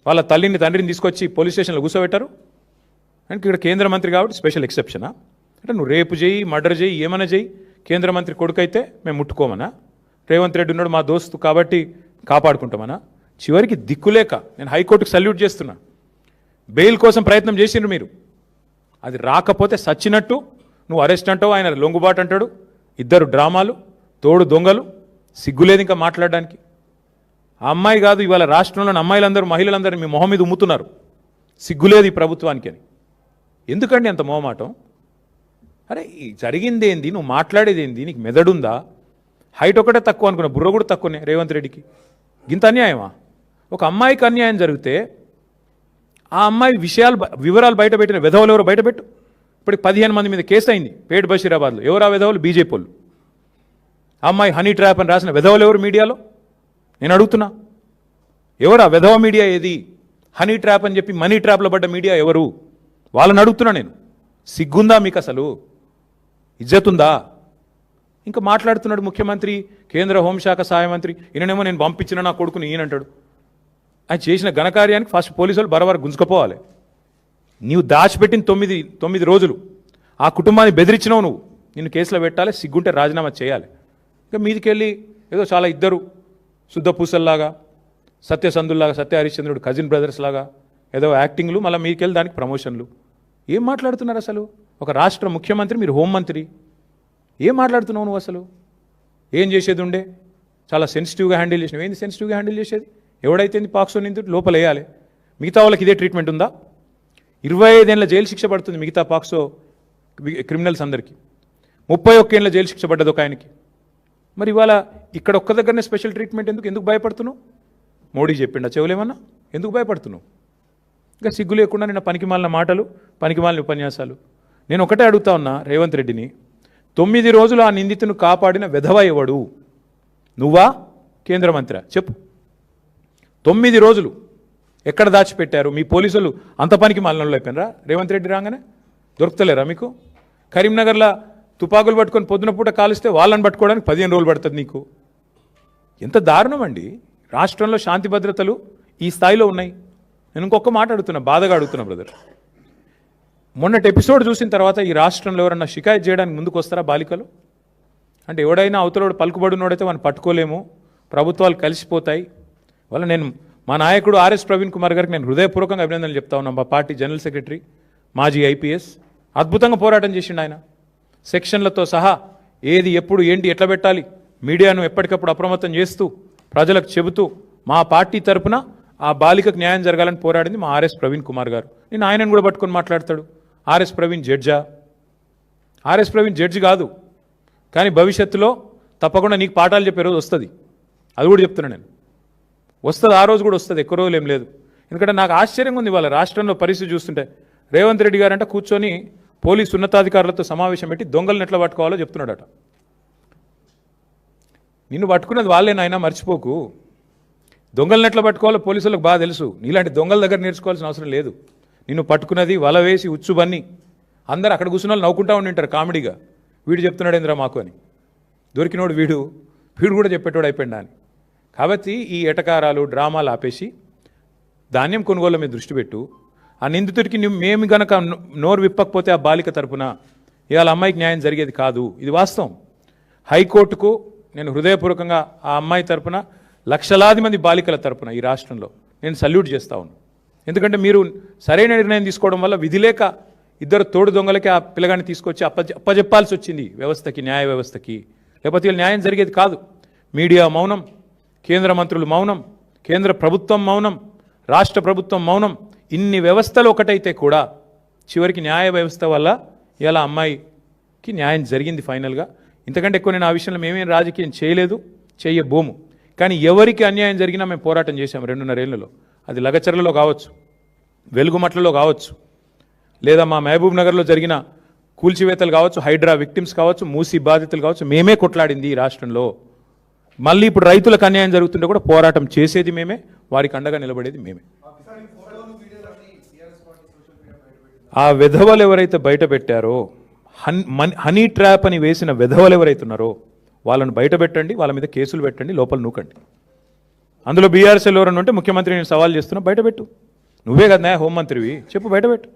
వాళ్ళ తల్లిని తండ్రిని తీసుకొచ్చి పోలీస్ స్టేషన్లో కూర్చోబెట్టారు. అంటే ఇక్కడ కేంద్ర మంత్రి కాబట్టి స్పెషల్ ఎక్సెప్షనా? అంటే నువ్వు రేపు చేయి, మర్డర్ చేయి, ఏమైనా చేయి, కేంద్ర మంత్రి కొడుకు అయితే మేము ముట్టుకోమనా? రేవంత్ రెడ్డి ఉన్నాడు మా దోస్తు కాబట్టి కాపాడుకుంటామనా? చివరికి దిక్కులేక నేను హైకోర్టుకు సల్యూట్ చేస్తున్నా. బెయిల్ కోసం ప్రయత్నం చేసిండ్రు మీరు, అది రాకపోతే సచ్చినట్టు నువ్వు అరెస్ట్ అంటావు, ఆయన లొంగుబాటు అంటాడు. ఇద్దరు డ్రామాలు, తోడు దొంగలు. సిగ్గులేదు ఇంకా మాట్లాడడానికి. ఆ అమ్మాయి కాదు, ఇవాళ రాష్ట్రంలోని అమ్మాయిలందరూ, మహిళలందరూ మీ మొహం మీద ఉమ్ముతున్నారు. సిగ్గులేదు ఈ ప్రభుత్వానికి అని. ఎందుకండి అంత మొహమాటం? అరే జరిగింది ఏంది? నువ్వు మాట్లాడేది ఏంది? నీకు మెదడుందా? హైట్ ఒకటే తక్కువ అనుకున్నా, బుర్ర కూడా తక్కువనే రేవంత్ రెడ్డికి. ఇంత అన్యాయమా? ఒక అమ్మాయికి అన్యాయం జరిగితే ఆ అమ్మాయి వివరాలు బయటపెట్టిన విధవలు ఎవరో బయటపెట్టు. ఇప్పటికి 15 మంది మీద కేసు అయింది పేట్ బషీరాబాద్లో. ఎవరా విధవలు? బీజేపీ వాళ్ళు. అమ్మాయి హనీ ట్రాప్ అని రాసిన విధవలు ఎవరు మీడియాలో? నేను అడుగుతున్నా, ఎవరా విధవ మీడియా ఏది? హనీ ట్రాప్ అని చెప్పి మనీ ట్రాప్లో పడ్డ మీడియా ఎవరు? వాళ్ళని అడుగుతున్నా నేను. సిగ్గుందా మీకు అసలు? ఇజ్జతుందా? ఇంకా మాట్లాడుతున్నాడు ముఖ్యమంత్రి, కేంద్ర హోంశాఖ సహాయ మంత్రి. ఈయనేమో నేను పంపించిన నా కొడుకుని ఈయనంటాడు. ఆయన చేసిన ఘనకార్యానికి ఫస్ట్ పోలీసులు బరబర గుంజుకపోవాలి. నీవు దాచిపెట్టిన 9 రోజులు ఆ కుటుంబాన్ని బెదిరించినావు నువ్వు. నిన్ను కేసులో పెట్టాలి, సిగ్గుంటే రాజీనామా చేయాలి. ఇంకా మీదికెళ్ళి ఏదో చాలా ఇద్దరు శుద్ధ పూసల్లాగా, సత్యసంధుల్లాగా, సత్య హరిశ్చంద్రుడు కజిన్ బ్రదర్స్ లాగా ఏదో యాక్టింగ్లు, మళ్ళీ మీదికెళ్ళి దానికి ప్రమోషన్లు. ఏం మాట్లాడుతున్నారు అసలు? ఒక రాష్ట్ర ముఖ్యమంత్రి, మీరు హోంమంత్రి. ఏం మాట్లాడుతున్నావు నువ్వు అసలు? ఏం చేసేది ఉండే? చాలా సెన్సిటివ్గా హ్యాండిల్ చేసినావు. ఏంది సెన్సిటివ్గా హ్యాండిల్ చేసేది? ఎవడైతే పాక్సో నిందితుడు లోపల వేయాలి. మిగతా వాళ్ళకి ఇదే ట్రీట్మెంట్ ఉందా? 25 ఏళ్ళ జైలు శిక్ష పడుతుంది మిగతా పాక్సో క్రిమినల్స్ అందరికీ. 31 ఏళ్ళ జైలు శిక్ష పడ్డది ఒక ఆయనకి. మరి ఇవాళ ఇక్కడ ఒక్క దగ్గరనే స్పెషల్ ట్రీట్మెంట్ ఎందుకు భయపడుతున్నావు? మోడీ చెప్పిండా చెవులేమన్నా? ఎందుకు భయపడుతున్నావు? ఇంకా సిగ్గు లేకుండా నిన్న పనికిమాలిన మాటలు, పనికిమాలిన ఉపన్యాసాలు. నేను ఒకటే అడుగుతా ఉన్నా రేవంత్ రెడ్డిని, 9 రోజులు ఆ నిందితును కాపాడిన వెధవ ఎవడు? నువ్వా కేంద్ర మంత్రి? చెప్పు. 9 రోజులు ఎక్కడ దాచిపెట్టారు? మీ పోలీసులు అంత పనికి మాలినలో అయిపోయినరా? రేవంత్ రెడ్డి రాగానే దొరుకుతలేరా మీకు? కరీంనగర్లో తుపాకులు పట్టుకొని పొద్దున పూట కాలిస్తే వాళ్ళని పట్టుకోవడానికి 15 రోజులు పడుతుంది నీకు. ఎంత దారుణం అండి! రాష్ట్రంలో శాంతి భద్రతలు ఈ స్థాయిలో ఉన్నాయి. నేను ఇంకొక మాట అడుగుతున్నా, బాధగా అడుగుతున్నా బ్రదర్. మొన్నటి ఎపిసోడ్ చూసిన తర్వాత ఈ రాష్ట్రంలో ఎవరన్నా షికాయత్ చేయడానికి ముందుకు వస్తారా బాలికలు? అంటే ఎవడైనా అవతలోడు పలుకుబడినోడైతే మనం పట్టుకోలేము, ప్రభుత్వాలు కలిసిపోతాయి. వల్ల నేను మా నాయకుడు ఆర్ఎస్ ప్రవీణ్ కుమార్ గారికి నేను హృదయపూర్వకంగా అభినందనలు చెప్తా ఉన్నాను. మా పార్టీ జనరల్ సెక్రటరీ, మాజీ ఐపీఎస్, అద్భుతంగా పోరాటం చేసిండు ఆయన. సెక్షన్లతో సహా ఏది ఎప్పుడు ఏంటి ఎట్లా పెట్టాలి, మీడియాను ఎప్పటికప్పుడు అప్రమత్తం చేస్తూ ప్రజలకు చెబుతూ మా పార్టీ తరపున ఆ బాలికకు న్యాయం జరగాలని పోరాడింది మా ఆర్ఎస్ ప్రవీణ్ కుమార్ గారు. నేను ఆయనను కూడా పట్టుకొని మాట్లాడతాడు. ఆర్ఎస్ ప్రవీణ్ జడ్జా? ఆర్ఎస్ ప్రవీణ్ జడ్జి కాదు, కానీ భవిష్యత్తులో తప్పకుండా నీకు పాఠాలు చెప్పే రోజు వస్తుంది. అది కూడా చెప్తున్నా నేను, వస్తుంది. ఆ రోజు కూడా వస్తుంది, ఎక్కువ రోజులు ఏం లేదు. ఎందుకంటే నాకు ఆశ్చర్యంగా ఉంది వాళ్ళ రాష్ట్రంలో పరిస్థితి చూస్తుంటే. రేవంత్ రెడ్డి గారు అంటే కూర్చొని పోలీసు ఉన్నతాధికారులతో సమావేశం పెట్టి దొంగలను ఎట్లా పట్టుకోవాలో చెప్తున్నాడట. నిన్ను పట్టుకున్నది వాళ్ళేనాయనా, మర్చిపోకు. దొంగలను ఎట్లా పట్టుకోవాలో పోలీసులకు బాగా తెలుసు. నీలాంటి దొంగల దగ్గర నేర్చుకోవాల్సిన అవసరం లేదు. నిన్ను పట్టుకున్నది వల వేసి ఉచ్చుబన్ని అందరు అక్కడ కూర్చున్న వాళ్ళు నవ్వుకుంటా ఉండింటారు కామెడీగా, వీడు చెప్తున్నాడు ఏందిరా మాకు అని. దొరికినోడు వీడు కూడా చెప్పేటోడు అయిపోయిందా అని. కాబట్టి ఈ ఎటకారాలు డ్రామాలు ఆపేసి ధాన్యం కొనుగోలు మీద దృష్టి పెట్టు. ఆ నిందితుడికి మేము గనక నోరు విప్పకపోతే ఆ బాలిక తరపున ఇవాళ అమ్మాయికి న్యాయం జరిగేది కాదు. ఇది వాస్తవం. హైకోర్టుకు నేను హృదయపూర్వకంగా ఆ అమ్మాయి తరపున, లక్షలాది మంది బాలికల తరపున ఈ రాష్ట్రంలో నేను సల్యూట్ చేస్తా ఉన్నాను. ఎందుకంటే మీరు సరైన నిర్ణయం తీసుకోవడం వల్ల విధి లేక ఇద్దరు తోడు దొంగలకి ఆ పిల్లగాన్ని తీసుకొచ్చి అప్పజెప్పాల్సి వచ్చింది వ్యవస్థకి, న్యాయ వ్యవస్థకి. లేకపోతే వీళ్ళు న్యాయం జరిగేది కాదు. మీడియా మౌనం, కేంద్ర మంత్రులు మౌనం, కేంద్ర ప్రభుత్వం మౌనం, రాష్ట్ర ప్రభుత్వం మౌనం. ఇన్ని వ్యవస్థలు ఒకటైతే కూడా చివరికి న్యాయ వ్యవస్థ వల్ల ఇలా అమ్మాయికి న్యాయం జరిగింది ఫైనల్గా. ఇంతకంటే ఎక్కువ నేను ఆ విషయంలో మేమేం రాజకీయం చేయలేదు, చేయబోము. కానీ ఎవరికి అన్యాయం జరిగినా మేము పోరాటం చేశాము 2.5 ఏళ్లలో. అది లగచర్లలో కావచ్చు, వెలుగుమట్లలో కావచ్చు, లేదా మా మహబూబ్ నగర్లో జరిగిన కూల్చివేతలు కావచ్చు, హైడ్రా విక్టిమ్స్ కావచ్చు, మూసీ బాధితులు కావచ్చు. మేమే కొట్లాడింది ఈ రాష్ట్రంలో. మళ్ళీ ఇప్పుడు రైతులకు అన్యాయం జరుగుతుంటే కూడా పోరాటం చేసేది మేమే, వారికి అండగా నిలబడేది మేమే. ఆ విధవలు ఎవరైతే బయట పెట్టారో, హనీ ట్రాప్ అని వేసిన విధవలు ఎవరైతే ఉన్నారో వాళ్ళని బయట పెట్టండి, వాళ్ళ మీద కేసులు పెట్టండి, లోపల నూకండి. అందులో బీఆర్ఎస్ఎల్ ఎవరన్నా ఉంటే ముఖ్యమంత్రి నేను సవాల్ చేస్తున్నా, బయట పెట్టు. నువ్వే కదా హోంమంత్రివి, చెప్పు, బయట పెట్టు.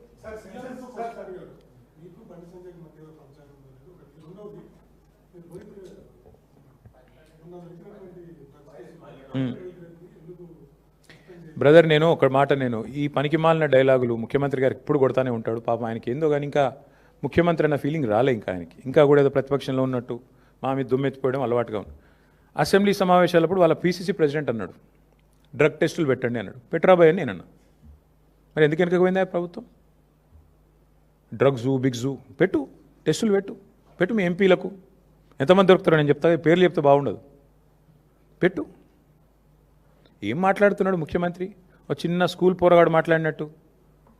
బ్రదర్, నేను ఒక మాట, నేను ఈ పనికిమాలిన డైలాగులు ముఖ్యమంత్రి గారికి ఎప్పుడు కొడతానే ఉంటాడు. పాపం ఆయనకి ఏందో కానీ ఇంకా ముఖ్యమంత్రి అన్న ఫీలింగ్ రాలే ఇంకా ఆయనకి. ఇంకా కూడా ఏదో ప్రతిపక్షంలో ఉన్నట్టు మా మీద దుమ్మెత్తిపోయడం అలవాటుగా ఉంది. అసెంబ్లీ సమావేశాలప్పుడు వాళ్ళ పీసీసీ ప్రెసిడెంట్ అన్నాడు, డ్రగ్ టెస్టులు పెట్టండి అన్నాడు. పెట్టరాబోయని నేను అన్నా. మరి ఎందుకు వెనకపోయిందా ప్రభుత్వం? డ్రగ్స్ బిగ్స్ పెట్టు, టెస్టులు పెట్టు మీ ఎంపీలకు. ఎంతమంది దొరుకుతారో నేను చెప్తా, పేర్లు చెప్తే బాగుండదు. పెట్టు. ఏం మాట్లాడుతున్నాడు ముఖ్యమంత్రి? ఒక చిన్న స్కూల్ పోరగాడు మాట్లాడినట్టు.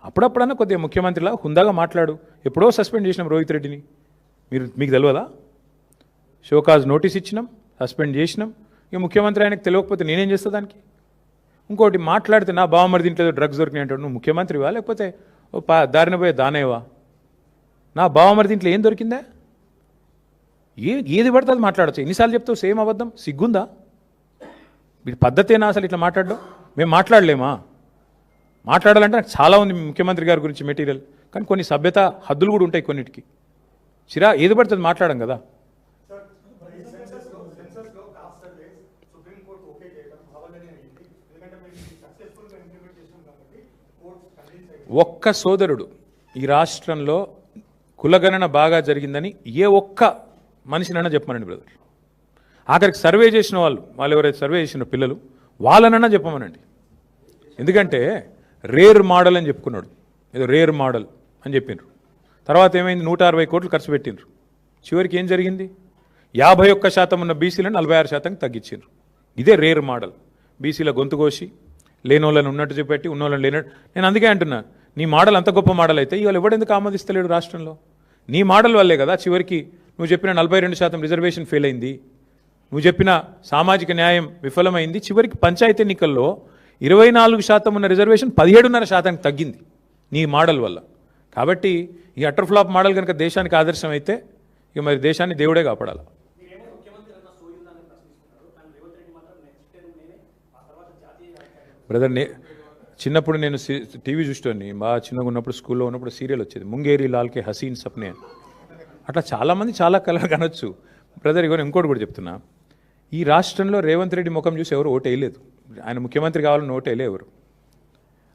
అప్పుడప్పుడన్నా కొద్దిగా ముఖ్యమంత్రిలా హుందాగా మాట్లాడు. ఎప్పుడో సస్పెండ్ చేసినాం రోహిత్ రెడ్డిని, మీకు తెలియదా? షోకాజ్ నోటీస్ ఇచ్చినాం, సస్పెండ్ చేసినాం. ఇక ముఖ్యమంత్రి ఆయనకు తెలియకపోతే నేనేం చేస్తా దానికి? ఇంకోటి మాట్లాడితే నా బావమరి దీంట్లో డ్రగ్స్ దొరికినాయి అంటాడు. నువ్వు ముఖ్యమంత్రివా లేకపోతే దారిన పోయే దానేవా? నా బావమరి దీంట్లో ఏం దొరికిందా? ఏది పడితే అది మాట్లాడచ్చు. ఎన్నిసార్లు చెప్తావు సేమ్ అబద్ధం? సిగ్గుందా? వీడి పద్ధతేనా అసలు ఇట్లా మాట్లాడడం? మేము మాట్లాడలేమా? మాట్లాడాలంటే నాకు చాలా ఉంది ముఖ్యమంత్రి గారి గురించి మెటీరియల్, కానీ కొన్ని సభ్యత హద్దులు కూడా ఉంటాయి కొన్నిటికి. ఏది పడుతుంది మాట్లాడడం కదా. ఒక్క సోదరుడు ఈ రాష్ట్రంలో కులగణన బాగా జరిగిందని ఏ ఒక్క మనిషినైనా చెప్పమనండి బ్రదర్. ఆఖరికి సర్వే చేసిన వాళ్ళు ఎవరైతే సర్వే చేసిన పిల్లలు వాళ్ళనన్నా చెప్పమనండి. ఎందుకంటే రేర్ మోడల్ అని చెప్పుకున్నాడు, ఏదో రేర్ మోడల్ అని చెప్పిండ్రు. తర్వాత ఏమైంది, 160 కోట్లు ఖర్చు పెట్టిండ్రు. చివరికి ఏం జరిగింది, 51% ఉన్న బీసీలను 46% తగ్గించారు. ఇదే రేర్ మోడల్. బీసీల గొంతు కోసి లేనోళ్ళని ఉన్నట్టు చూపెట్టి ఉన్నోళ్ళని లేనట్టు. నేను అందుకే అంటున్నా, నీ మోడల్ అంత గొప్ప మోడల్ అయితే ఇవాళ ఎవడెందుకు ఆమోదిస్తలేడు రాష్ట్రంలో? నీ మోడల్ వల్లే కదా చివరికి నువ్వు చెప్పిన 42% రిజర్వేషన్ ఫెయిల్ అయింది, నువ్వు చెప్పిన సామాజిక న్యాయం విఫలమైంది. చివరికి పంచాయతీ ఎన్నికల్లో 24% ఉన్న రిజర్వేషన్ 17.5% తగ్గింది నీ మోడల్ వల్ల. కాబట్టి ఈ అటర్ ఫ్లాప్ మోడల్ కనుక దేశానికి ఆదర్శం అయితే ఇక మరి దేశాన్ని దేవుడే కాపాడాలి. బ్రదర్, చిన్నప్పుడు నేను టీవీ చూసేవాడిని, బాగా చిన్నగా ఉన్నప్పుడు స్కూల్లో ఉన్నప్పుడు సీరియల్ వచ్చేది, ముంగేరి లాల్కే హసీన్ సప్నే. అట్లా చాలామంది చాలా కలర్ కనొచ్చు. బ్రదర్ ఇగో ఇంకోటి కూడా చెప్తున్నా, ఈ రాష్ట్రంలో రేవంత్ రెడ్డి ముఖం చూసి ఎవరు ఓటు వేయలేదు. ఆయన ముఖ్యమంత్రి కావాలని ఓటు వేయలే ఎవరు.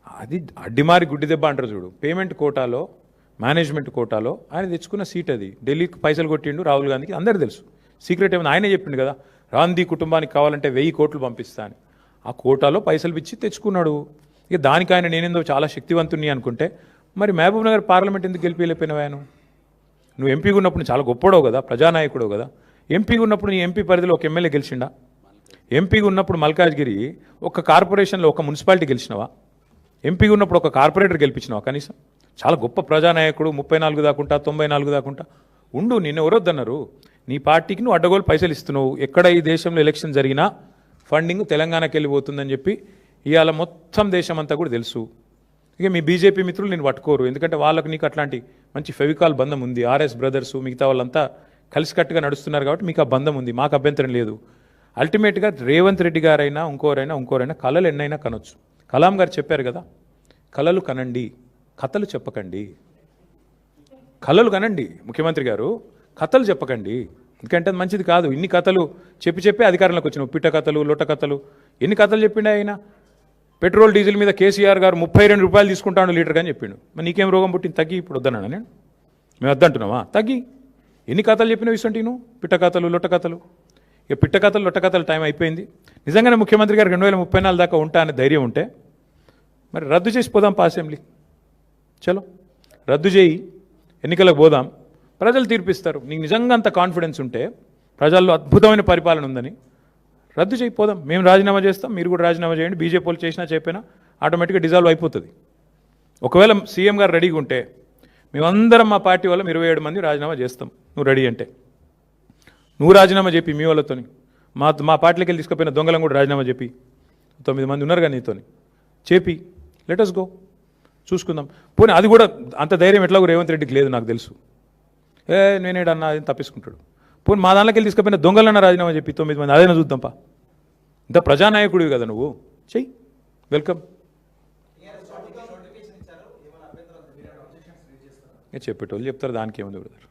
అది అడ్డిమారి గుడ్డి దెబ్బ అంటారు చూడు. పేమెంట్ కోటాలో, మేనేజ్మెంట్ కోటాలో ఆయన తెచ్చుకున్న సీట్ అది. ఢిల్లీకి పైసలు కొట్టిండు రాహుల్ గాంధీకి, అందరికీ తెలుసు. సీక్రెట్ ఏమైనా ఆయనే చెప్పిండు కదా, గాంధీ కుటుంబానికి కావాలంటే 1000 కోట్లు పంపిస్తా అని. ఆ కోటాలో పైసలు ఇచ్చి తెచ్చుకున్నాడు. ఇక దానికి ఆయన నేనేందో చాలా శక్తివంతుని అనుకుంటే మరి మహబూబ్ నగర్ పార్లమెంట్ ఎందుకు గెలిపిలేకపోయినావాను? నువ్వు ఎంపీగా ఉన్నప్పుడు చాలా గొప్పడవు కదా, ప్రజానాయకుడు కదా. ఎంపీగా ఉన్నప్పుడు నీ ఎంపీ పరిధిలో ఒక ఎమ్మెల్యే గెలిచిండా? ఎంపీగా ఉన్నప్పుడు మల్కాజ్గిరి ఒక కార్పొరేషన్లో ఒక మున్సిపాలిటీ గెలిచినవా? ఎంపీగా ఉన్నప్పుడు ఒక కార్పొరేటర్ గెలిపించినావా కనీసం? చాలా గొప్ప ప్రజానాయకుడు, 34 దాకుంటా 94 దాకుంటా ఉండు. నిన్ను ఎవరొద్దన్నారు? నీ పార్టీకి నువ్వు అడ్డగోలు పైసలు ఇస్తున్నావు. ఎక్కడ ఈ దేశంలో ఎలక్షన్ జరిగినా ఫండింగ్ తెలంగాణకి వెళ్ళిపోతుందని చెప్పి ఇవాళ మొత్తం దేశం అంతా కూడా తెలుసు. ఇక మీ బీజేపీ మిత్రులు నేను పట్టుకోరు, ఎందుకంటే వాళ్ళకు నీకు అట్లాంటి మంచి ఫెవికాల్ బంధం ఉంది. ఆర్ఎస్ బ్రదర్స్ మిగతా వాళ్ళంతా కలిసికట్టుగా నడుస్తున్నారు కాబట్టి మీకు ఆ బంధం ఉంది, మాకు అభ్యంతరం లేదు. అల్టిమేట్గా రేవంత్ రెడ్డి గారైనా ఇంకోరైనా కళలు ఎన్నైనా కనొచ్చు. కలాం గారు చెప్పారు కదా, కళలు కనండి, కథలు చెప్పకండి. కళలు కనండి ముఖ్యమంత్రి గారు, కథలు చెప్పకండి. ఎందుకంటే అది మంచిది కాదు. ఇన్ని కథలు చెప్పి అధికారంలోకి వచ్చినావు. పిట్ట కథలు, లొట్ట కథలు, ఎన్ని కథలు చెప్పిండే ఆయన. పెట్రోల్ డీజిల్ మీద కేసీఆర్ గారు 32 రూపాయలు తీసుకుంటాను లీటర్ అని చెప్పిండు. మరి నీకేం రోగం పుట్టింది? తగ్గి. ఇప్పుడు వద్దన్నాను నేను, మేము వద్దంటున్నావా? తగ్గి. ఎన్ని కథలు చెప్పినావు ఇసంటి నువ్వు, పిట్ట కథలు, లొట్ట కథలు. ఇక పిట్ట కథలు, లొట్ట కథలు టైం అయిపోయింది. నిజంగానే ముఖ్యమంత్రి గారు 2034 దాకా ఉంటా అనే ధైర్యం ఉంటే మరి రద్దు చేసి పోదాం అసెంబ్లీ. చలో రద్దు చేయి, ఎన్నికలకు పోదాం, ప్రజలు తీర్పిస్తారు. నీకు నిజంగా అంత కాన్ఫిడెన్స్ ఉంటే, ప్రజల్లో అద్భుతమైన పరిపాలన ఉందని, రద్దు చేయిపోదాం. మేము రాజీనామా చేస్తాం, మీరు కూడా రాజీనామా చేయండి. బీజేపీ వాళ్ళు చేసినా చెప్పినా ఆటోమేటిక్గా డిజాల్వ్ అయిపోతుంది. ఒకవేళ సీఎం గారు రెడీగా ఉంటే మేమందరం మా పార్టీ వల్ల 27 మంది రాజీనామా చేస్తాం. నువ్వు రెడీ అంటే నువ్వు రాజీనామా చెప్పి మీ వాళ్ళతోని, మా పార్టీలోకి వెళ్ళి తీసుకుపోయిన దొంగలను కూడా రాజీనామా చెప్పి, 9 మంది ఉన్నారు కదా నీతోని, చెప్పి లెటస్ గో, చూసుకుందాం. పోనీ అది కూడా అంత ధైర్యం ఎట్లాగో రేవంత్ రెడ్డికి లేదు నాకు తెలుసు. నేనేడన్నా తప్పించుకుంటాడు. పోనీ మా దాంట్లోకి వెళ్ళి తీసుకుపోయిన దొంగలన్నా రాజీనామా చెప్పి 9 మంది, అదేనా చూద్దాంపా. ఇంత ప్రజానాయకుడివి కదా నువ్వు, చెయ్యి, వెల్కమ్. చెప్పేటోళ్ళు చెప్తారు, దానికి ఏముంది బ్రదర్.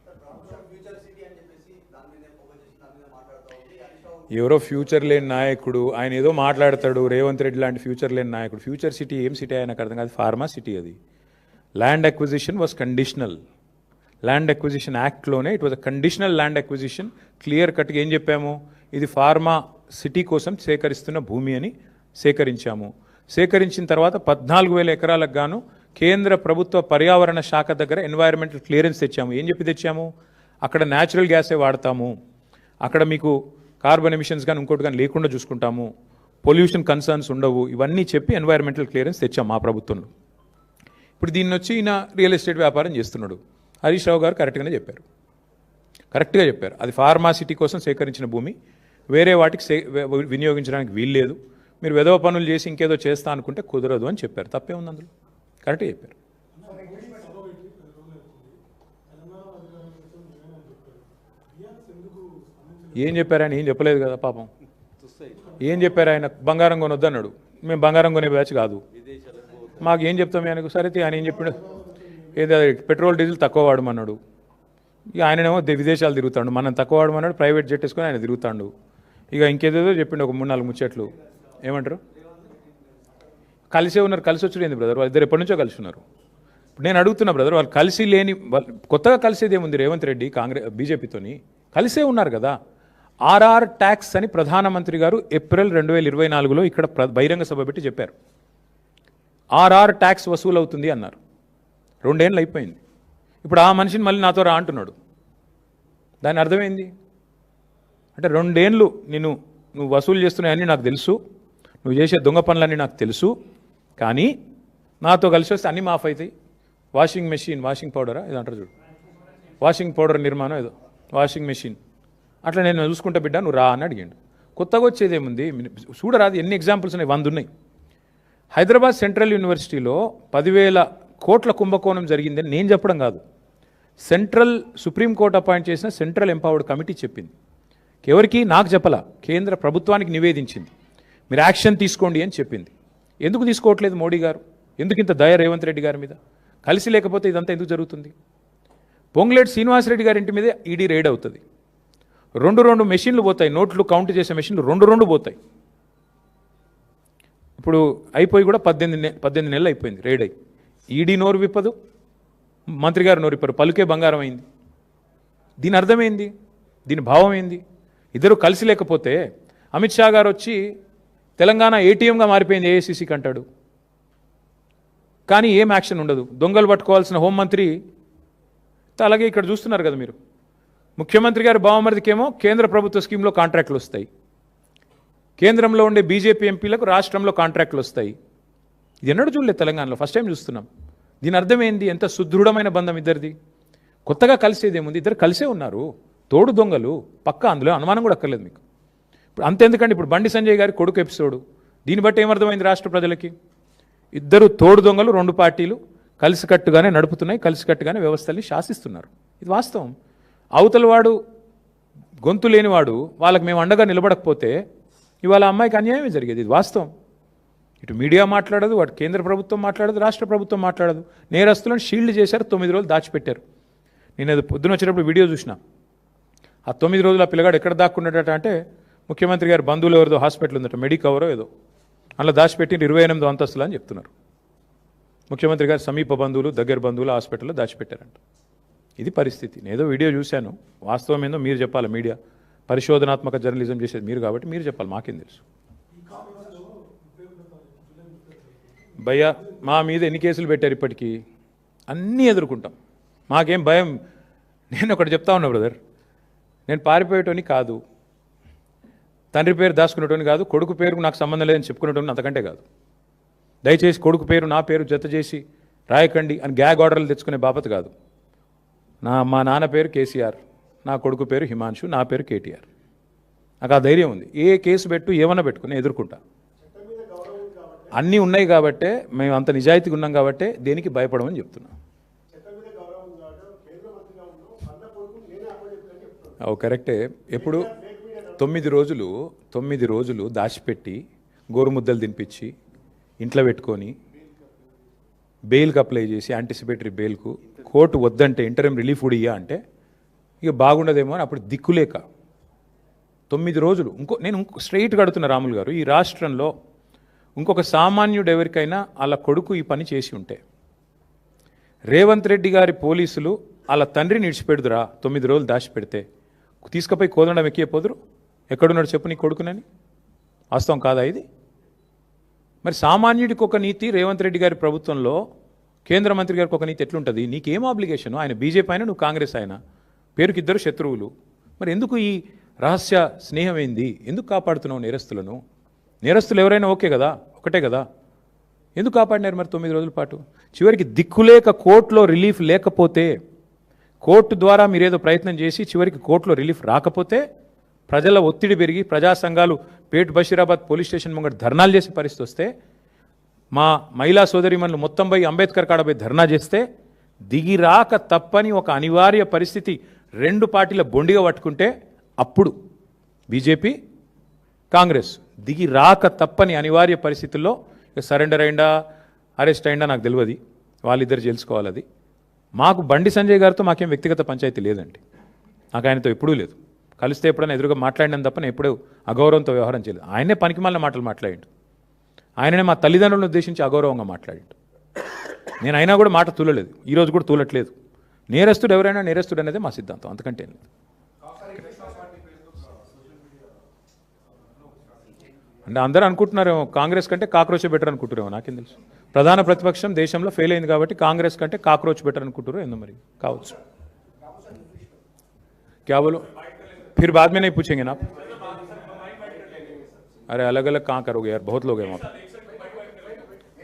ఎవరో ఫ్యూచర్ లేని నాయకుడు, ఆయన ఏదో మాట్లాడతాడు. రేవంత్ రెడ్డి లాంటి ఫ్యూచర్ లేని నాయకుడు. ఫ్యూచర్ సిటీ ఏం సిటీ ఆయనకు అర్థం కాదు. ఫార్మా సిటీ అది. Land acquisition was conditional. Land acquisition యాక్ట్లోనే it was a conditional land acquisition. Clear కట్గా ఏం చెప్పాము, ఇది ఫార్మా సిటీ కోసం సేకరిస్తున్న భూమి అని సేకరించాము. సేకరించిన తర్వాత 14,000 ఎకరాలకు గాను కేంద్ర ప్రభుత్వ పర్యావరణ శాఖ దగ్గర ఎన్వైరన్మెంటల్ క్లియరెన్స్ తెచ్చాము. ఏం చెప్పి తెచ్చాము, అక్కడ న్యాచురల్ గ్యాసే వాడతాము, అక్కడ మీకు కార్బన్ ఎమిషన్స్ కానీ ఇంకోటి కానీ లేకుండా చూసుకుంటాము, పొల్యూషన్ కన్సర్న్స్ ఉండవు, ఇవన్నీ చెప్పి ఎన్వైరన్మెంటల్ క్లియరెన్స్ తెచ్చాము మా ప్రభుత్వంలో. ఇప్పుడు దీన్ని వచ్చి ఈయన రియల్ ఎస్టేట్ వ్యాపారం చేస్తున్నాడు. హరీష్ రావు గారు కరెక్ట్గా చెప్పారు. అది ఫార్మాసిటీ కోసం సేకరించిన భూమి, వేరే వాటికి వినియోగించడానికి వీల్లేదు. మీరు వెధవ పనులు చేసి ఇంకేదో చేస్తా అనుకుంటే కుదరదు అని చెప్పారు. తప్పే ఉంది అందులో, కరెక్ట్గా చెప్పారు. ఏం చెప్పారు ఆయన? ఏం చెప్పలేదు కదా పాపం. ఏం చెప్పారు ఆయన? బంగారం కొనొద్దు అన్నాడు. మేము బంగారం కొనే బ్యాచ్ కాదు, మాకు ఏం చెప్తాం ఆయనకు. సరే ఆయన ఏం చెప్పాడు, ఏదో పెట్రోల్ డీజిల్ తక్కువ వాడమన్నాడు. ఇక ఆయననేమో విదేశాలు తిరుగుతాడు, మనం తక్కువ వాడమన్నాడు, ప్రైవేట్ జెట్ వేసుకొని ఆయన తిరుగుతాడు. ఇక ఇంకేదేదో చెప్పిండు, ఒక 3-4 ముచ్చట్లు. ఏమంటారు, కలిసే ఉన్నారు. కలిసి వచ్చి ఏంది బ్రదర్, వాళ్ళిద్దరు ఎప్పటి నుంచో కలిసి ఉన్నారు. ఇప్పుడు నేను అడుగుతున్నా బ్రదర్, వాళ్ళు కలిసి లేని, కొత్తగా కలిసేది ఏముంది రేవంత్ రెడ్డి బీజేపీతోని కలిసే ఉన్నారు కదా. ఆర్ఆర్ ట్యాక్స్ అని ప్రధానమంత్రి గారు ఏప్రిల్ 2024లో ఇక్కడ బహిరంగ సభ పెట్టి చెప్పారు. ఆర్ఆర్ ట్యాక్స్ వసూలు అవుతుంది అన్నారు. 2 ఏళ్ళు అయిపోయింది. ఇప్పుడు ఆ మనిషిని మళ్ళీ నాతో రా అంటున్నాడు. దాని అర్థమైంది అంటే 2 ఏళ్ళు నువ్వు వసూలు చేస్తున్నాయని నాకు తెలుసు, నువ్వు చేసే దొంగ పనులన్నీ నాకు తెలుసు, కానీ నాతో కలిసి వస్తే అన్నీ మాఫ్ అవుతాయి. వాషింగ్ మెషిన్, వాషింగ్ పౌడరా ఇది అంటారు చూడు, వాషింగ్ పౌడర్ నిర్మాణం ఏదో వాషింగ్ మెషిన్, అట్లా నేను చూసుకుంటా బిడ్డ నువ్వు రా అని అడిగాడు. కొత్తగా వచ్చేదేముంది చూడరాదు, ఎన్ని ఎగ్జాంపుల్స్ ఉన్నాయి, 100 ఉన్నాయి. హైదరాబాద్ సెంట్రల్ యూనివర్సిటీలో 10,000 కోట్ల కుంభకోణం జరిగిందని నేను చెప్పడం కాదు, సెంట్రల్ సుప్రీంకోర్టు అపాయింట్ చేసిన సెంట్రల్ ఎంపవర్డ్ కమిటీ చెప్పింది. ఎవరికి? నాకు చెప్పలా, కేంద్ర ప్రభుత్వానికి నివేదించింది. మీరు యాక్షన్ తీసుకోండి అని చెప్పింది. ఎందుకు తీసుకోవట్లేదు మోడీ గారు? ఎందుకు ఇంత దయ రేవంత్ రెడ్డి గారి మీద? కలిసి లేకపోతే ఇదంతా ఎందుకు జరుగుతుంది? పొంగులేటి శ్రీనివాసరెడ్డి గారి ఇంటి మీదే ఈడీ రైడ్ అవుతుంది. 2 మెషిన్లు పోతాయి, నోట్లు కౌంట్ చేసే మెషిన్లు 2 పోతాయి. ఇప్పుడు అయిపోయి కూడా 18 నెలలు అయిపోయింది రైడ్ అయ్యి. ఈడీ నోరు విప్పదు, మంత్రి గారు నోరు విప్పరు, పలుకే బంగారం అయింది. దీని అర్థమైంది, దీని భావం ఏంది? ఇద్దరు కలిసి లేకపోతే అమిత్ షా గారు వచ్చి తెలంగాణ ఏటీఎంగా మారిపోయింది ఏఐసీసీకి అంటాడు, కానీ ఏం యాక్షన్ ఉండదు. దొంగలు పట్టుకోవాల్సిన హోంమంత్రి అలాగే ఇక్కడ చూస్తున్నారు కదా మీరు, ముఖ్యమంత్రి గారి బావమరిదికేమో కేంద్ర ప్రభుత్వ స్కీమ్లో కాంట్రాక్టులు వస్తాయి, కేంద్రంలో ఉండే బీజేపీ ఎంపీలకు రాష్ట్రంలో కాంట్రాక్టులు వస్తాయి. ఇది ఎన్నడూ చూడలేదు తెలంగాణలో, ఫస్ట్ టైం చూస్తున్నాం. దీని అర్థం ఏంది? ఎంత సుదృఢమైన బంధం ఇద్దరిది. కొత్తగా కలిసేదేముంది, ఇద్దరు కలిసే ఉన్నారు, తోడు దొంగలు పక్కా, అందులో అనుమానం కూడా అక్కర్లేదు మీకు. ఇప్పుడు అంతెందుకండి, ఇప్పుడు బండి సంజయ్ గారి కొడుకు ఎపిసోడు, దీన్ని బట్టి ఏమర్థమైంది రాష్ట్ర ప్రజలకి? ఇద్దరు తోడు దొంగలు, 2 పార్టీలు కలిసికట్టుగానే నడుపుతున్నాయి, కలిసికట్టుగానే వ్యవస్థల్ని శాసిస్తున్నారు. ఇది వాస్తవం. అవతల వాడు గొంతు లేనివాడు వాళ్ళకి మేము అండగా నిలబడకపోతే ఇవాళ అమ్మాయికి అన్యాయమే జరిగేది. ఇది వాస్తవం. ఇటు మీడియా మాట్లాడదు, అటు కేంద్ర ప్రభుత్వం మాట్లాడదు, రాష్ట్ర ప్రభుత్వం మాట్లాడదు. నేరస్తులను షీల్డ్ చేశారు, 9 రోజులు దాచిపెట్టారు. నేను అది పొద్దున వచ్చేటప్పుడు వీడియో చూసిన. ఆ 9 రోజులు ఆ పిల్లగాడు ఎక్కడ దాక్కున్నాడట అంటే ముఖ్యమంత్రి గారి బంధువులు ఎవరిదో హాస్పిటల్ ఉందట, మెడికవరో ఏదో, అలా దాచిపెట్టి 28 అంతస్తులు అని చెప్తున్నారు. ముఖ్యమంత్రి గారి సమీప బంధువులు, దగ్గర బంధువులు హాస్పిటల్లో దాచిపెట్టారంట. ఇది పరిస్థితి. నేదో వీడియో చూశాను, వాస్తవం ఏందో మీరు చెప్పాలి. మీడియా పరిశోధనాత్మక జర్నలిజం చేసేది మీరు కాబట్టి మీరు చెప్పాలి, మాకేం తెలుసు. భయ్యా మా మీద ఎన్ని కేసులు పెట్టారు ఇప్పటికీ? అన్నీ ఎదుర్కొంటాం, మాకేం భయం. నేను ఒకటి చెప్తా ఉన్నా బ్రదర్, నేను పారిపోయేటోని కాదు, తండ్రి పేరు దాచుకునేటోని కాదు, కొడుకు పేరుకు నాకు సంబంధం లేదని చెప్పుకునేటోని అంతకంటే కాదు. దయచేసి కొడుకు పేరు నా పేరు జత చేసి రాయకండి అని గ్యాగ్ ఆర్డర్లు తెచ్చుకునే బాపత కాదు. మా నాన్న పేరు కేసీఆర్, నా కొడుకు పేరు హిమాంశు, నా పేరు కేటీఆర్. నాకు ఆ ధైర్యం ఉంది. ఏ కేసు పెట్టు ఏమన్నా పెట్టుకుని ఎదుర్కొంటా. అన్నీ ఉన్నాయి కాబట్టే, మేము అంత నిజాయితీగా ఉన్నాం కాబట్టే దేనికి భయపడమని చెప్తున్నాం. కరెక్టే. ఎప్పుడు 9 రోజులు దాచిపెట్టి గోరుముద్దలు తినిపించి ఇంట్లో పెట్టుకొని బెయిల్కి అప్లై చేసి యాంటిసిపేటరీ బెయిల్కు కోర్టు వద్దంటే ఇంటర్మ్ రిలీఫ్ కూడా ఇయ్యా అంటే ఇక బాగుండదేమో అని అప్పుడు దిక్కులేక 9 రోజులు. నేను స్ట్రైట్గా అడుగుతున్న రాములు గారు, ఈ రాష్ట్రంలో ఇంకొక సామాన్యుడు ఎవరికైనా వాళ్ళ కొడుకు ఈ పని చేసి ఉంటే రేవంత్ రెడ్డి గారి పోలీసులు వాళ్ళ తండ్రిని ఇడిచిపెడుదురా? 9 రోజులు దాచిపెడితే తీసుకుపోయి కోదండం ఎక్కిపోదురు? ఎక్కడున్నాడు చెప్పు నీ కొడుకునని? వాస్తవం కాదా ఇది? మరి సామాన్యుడికి ఒక నీతి రేవంత్ రెడ్డి గారి ప్రభుత్వంలో, కేంద్ర మంత్రి గారికి ఒక నీతి ఎట్లుంటుంది? నీకేం ఆబ్లిగేషను? ఆయన బీజేపీ అయినా నువ్వు కాంగ్రెస్ అయినా, పేరుకి ఇద్దరు శత్రువులు. మరి ఎందుకు ఈ రహస్య స్నేహం ఏంది? ఎందుకు కాపాడుతున్నావు నేరస్తులను? నేరస్తులు ఎవరైనా ఓకే కదా, ఒకటే కదా, ఎందుకు కాపాడినారు మరి 9 రోజుల పాటు? చివరికి దిక్కులేక కోర్టులో రిలీఫ్ లేకపోతే, కోర్టు ద్వారా మీరేదో ప్రయత్నం చేసి చివరికి కోర్టులో రిలీఫ్ రాకపోతే ప్రజల ఒత్తిడి పెరిగి ప్రజా సంఘాలు పేట్ బషీరాబాద్ పోలీస్ స్టేషన్ ముంగట ధర్నాలు చేసే పరిస్థితి వస్తే, మా మహిళా సోదరిమణులు మొత్తం పోయి అంబేద్కర్ కాడ పోయి ధర్నా చేస్తే దిగి రాక తప్పని ఒక అనివార్య పరిస్థితి 2 పార్టీల బొండిగా పట్టుకుంటే అప్పుడు బీజేపీ కాంగ్రెస్ దిగి రాక తప్పని అనివార్య పరిస్థితుల్లో సరెండర్ అయిందా అరెస్ట్ అయిందా నాకు తెలియదు, వాళ్ళిద్దరు తెలుసుకోవాలి. అది మాకు బండి సంజయ్ గారితో మాకేం వ్యక్తిగత పంచాయతీ లేదండి, నాకు ఆయనతో ఎప్పుడూ లేదు. కలిస్తే ఎప్పుడైనా ఎదురుగా మాట్లాడిన తప్ప నేను ఎప్పుడూ అగౌరవంతో వ్యవహారం చేయలేదు. ఆయనే పనికిమాలిన మాటలు మాట్లాడిండు, ఆయననే మా తల్లిదండ్రులను ఉద్దేశించి అగౌరవంగా మాట్లాడిండు. నేను అయినా కూడా మాట తూలలేదు, ఈరోజు కూడా తూలట్లేదు. నేరస్తుడు ఎవరైనా నేరస్తుడు అనేది మా సిద్ధాంతం, అంతకంటే ఏం లేదు. అంటే అందరూ అనుకుంటున్నారేమో కాంగ్రెస్ కంటే కాక్రోచ్ బెటర్ అనుకుంటారేమో, నాకేం తెలుసు. ప్రధాన ప్రతిపక్షం దేశంలో ఫెయిల్ అయింది కాబట్టి కాంగ్రెస్ కంటే కాక్రోచ్ బెటర్ అనుకుంటారు ఏందో మరి, కావచ్చు. क्या बोलो, फिर बाद में नहीं पूछेंगे ना आप? अरे अलग अलग कहाँ करोगे यार, बहुत लोग हैं वहाँ पे.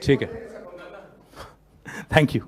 ठीक है, थैंक यू.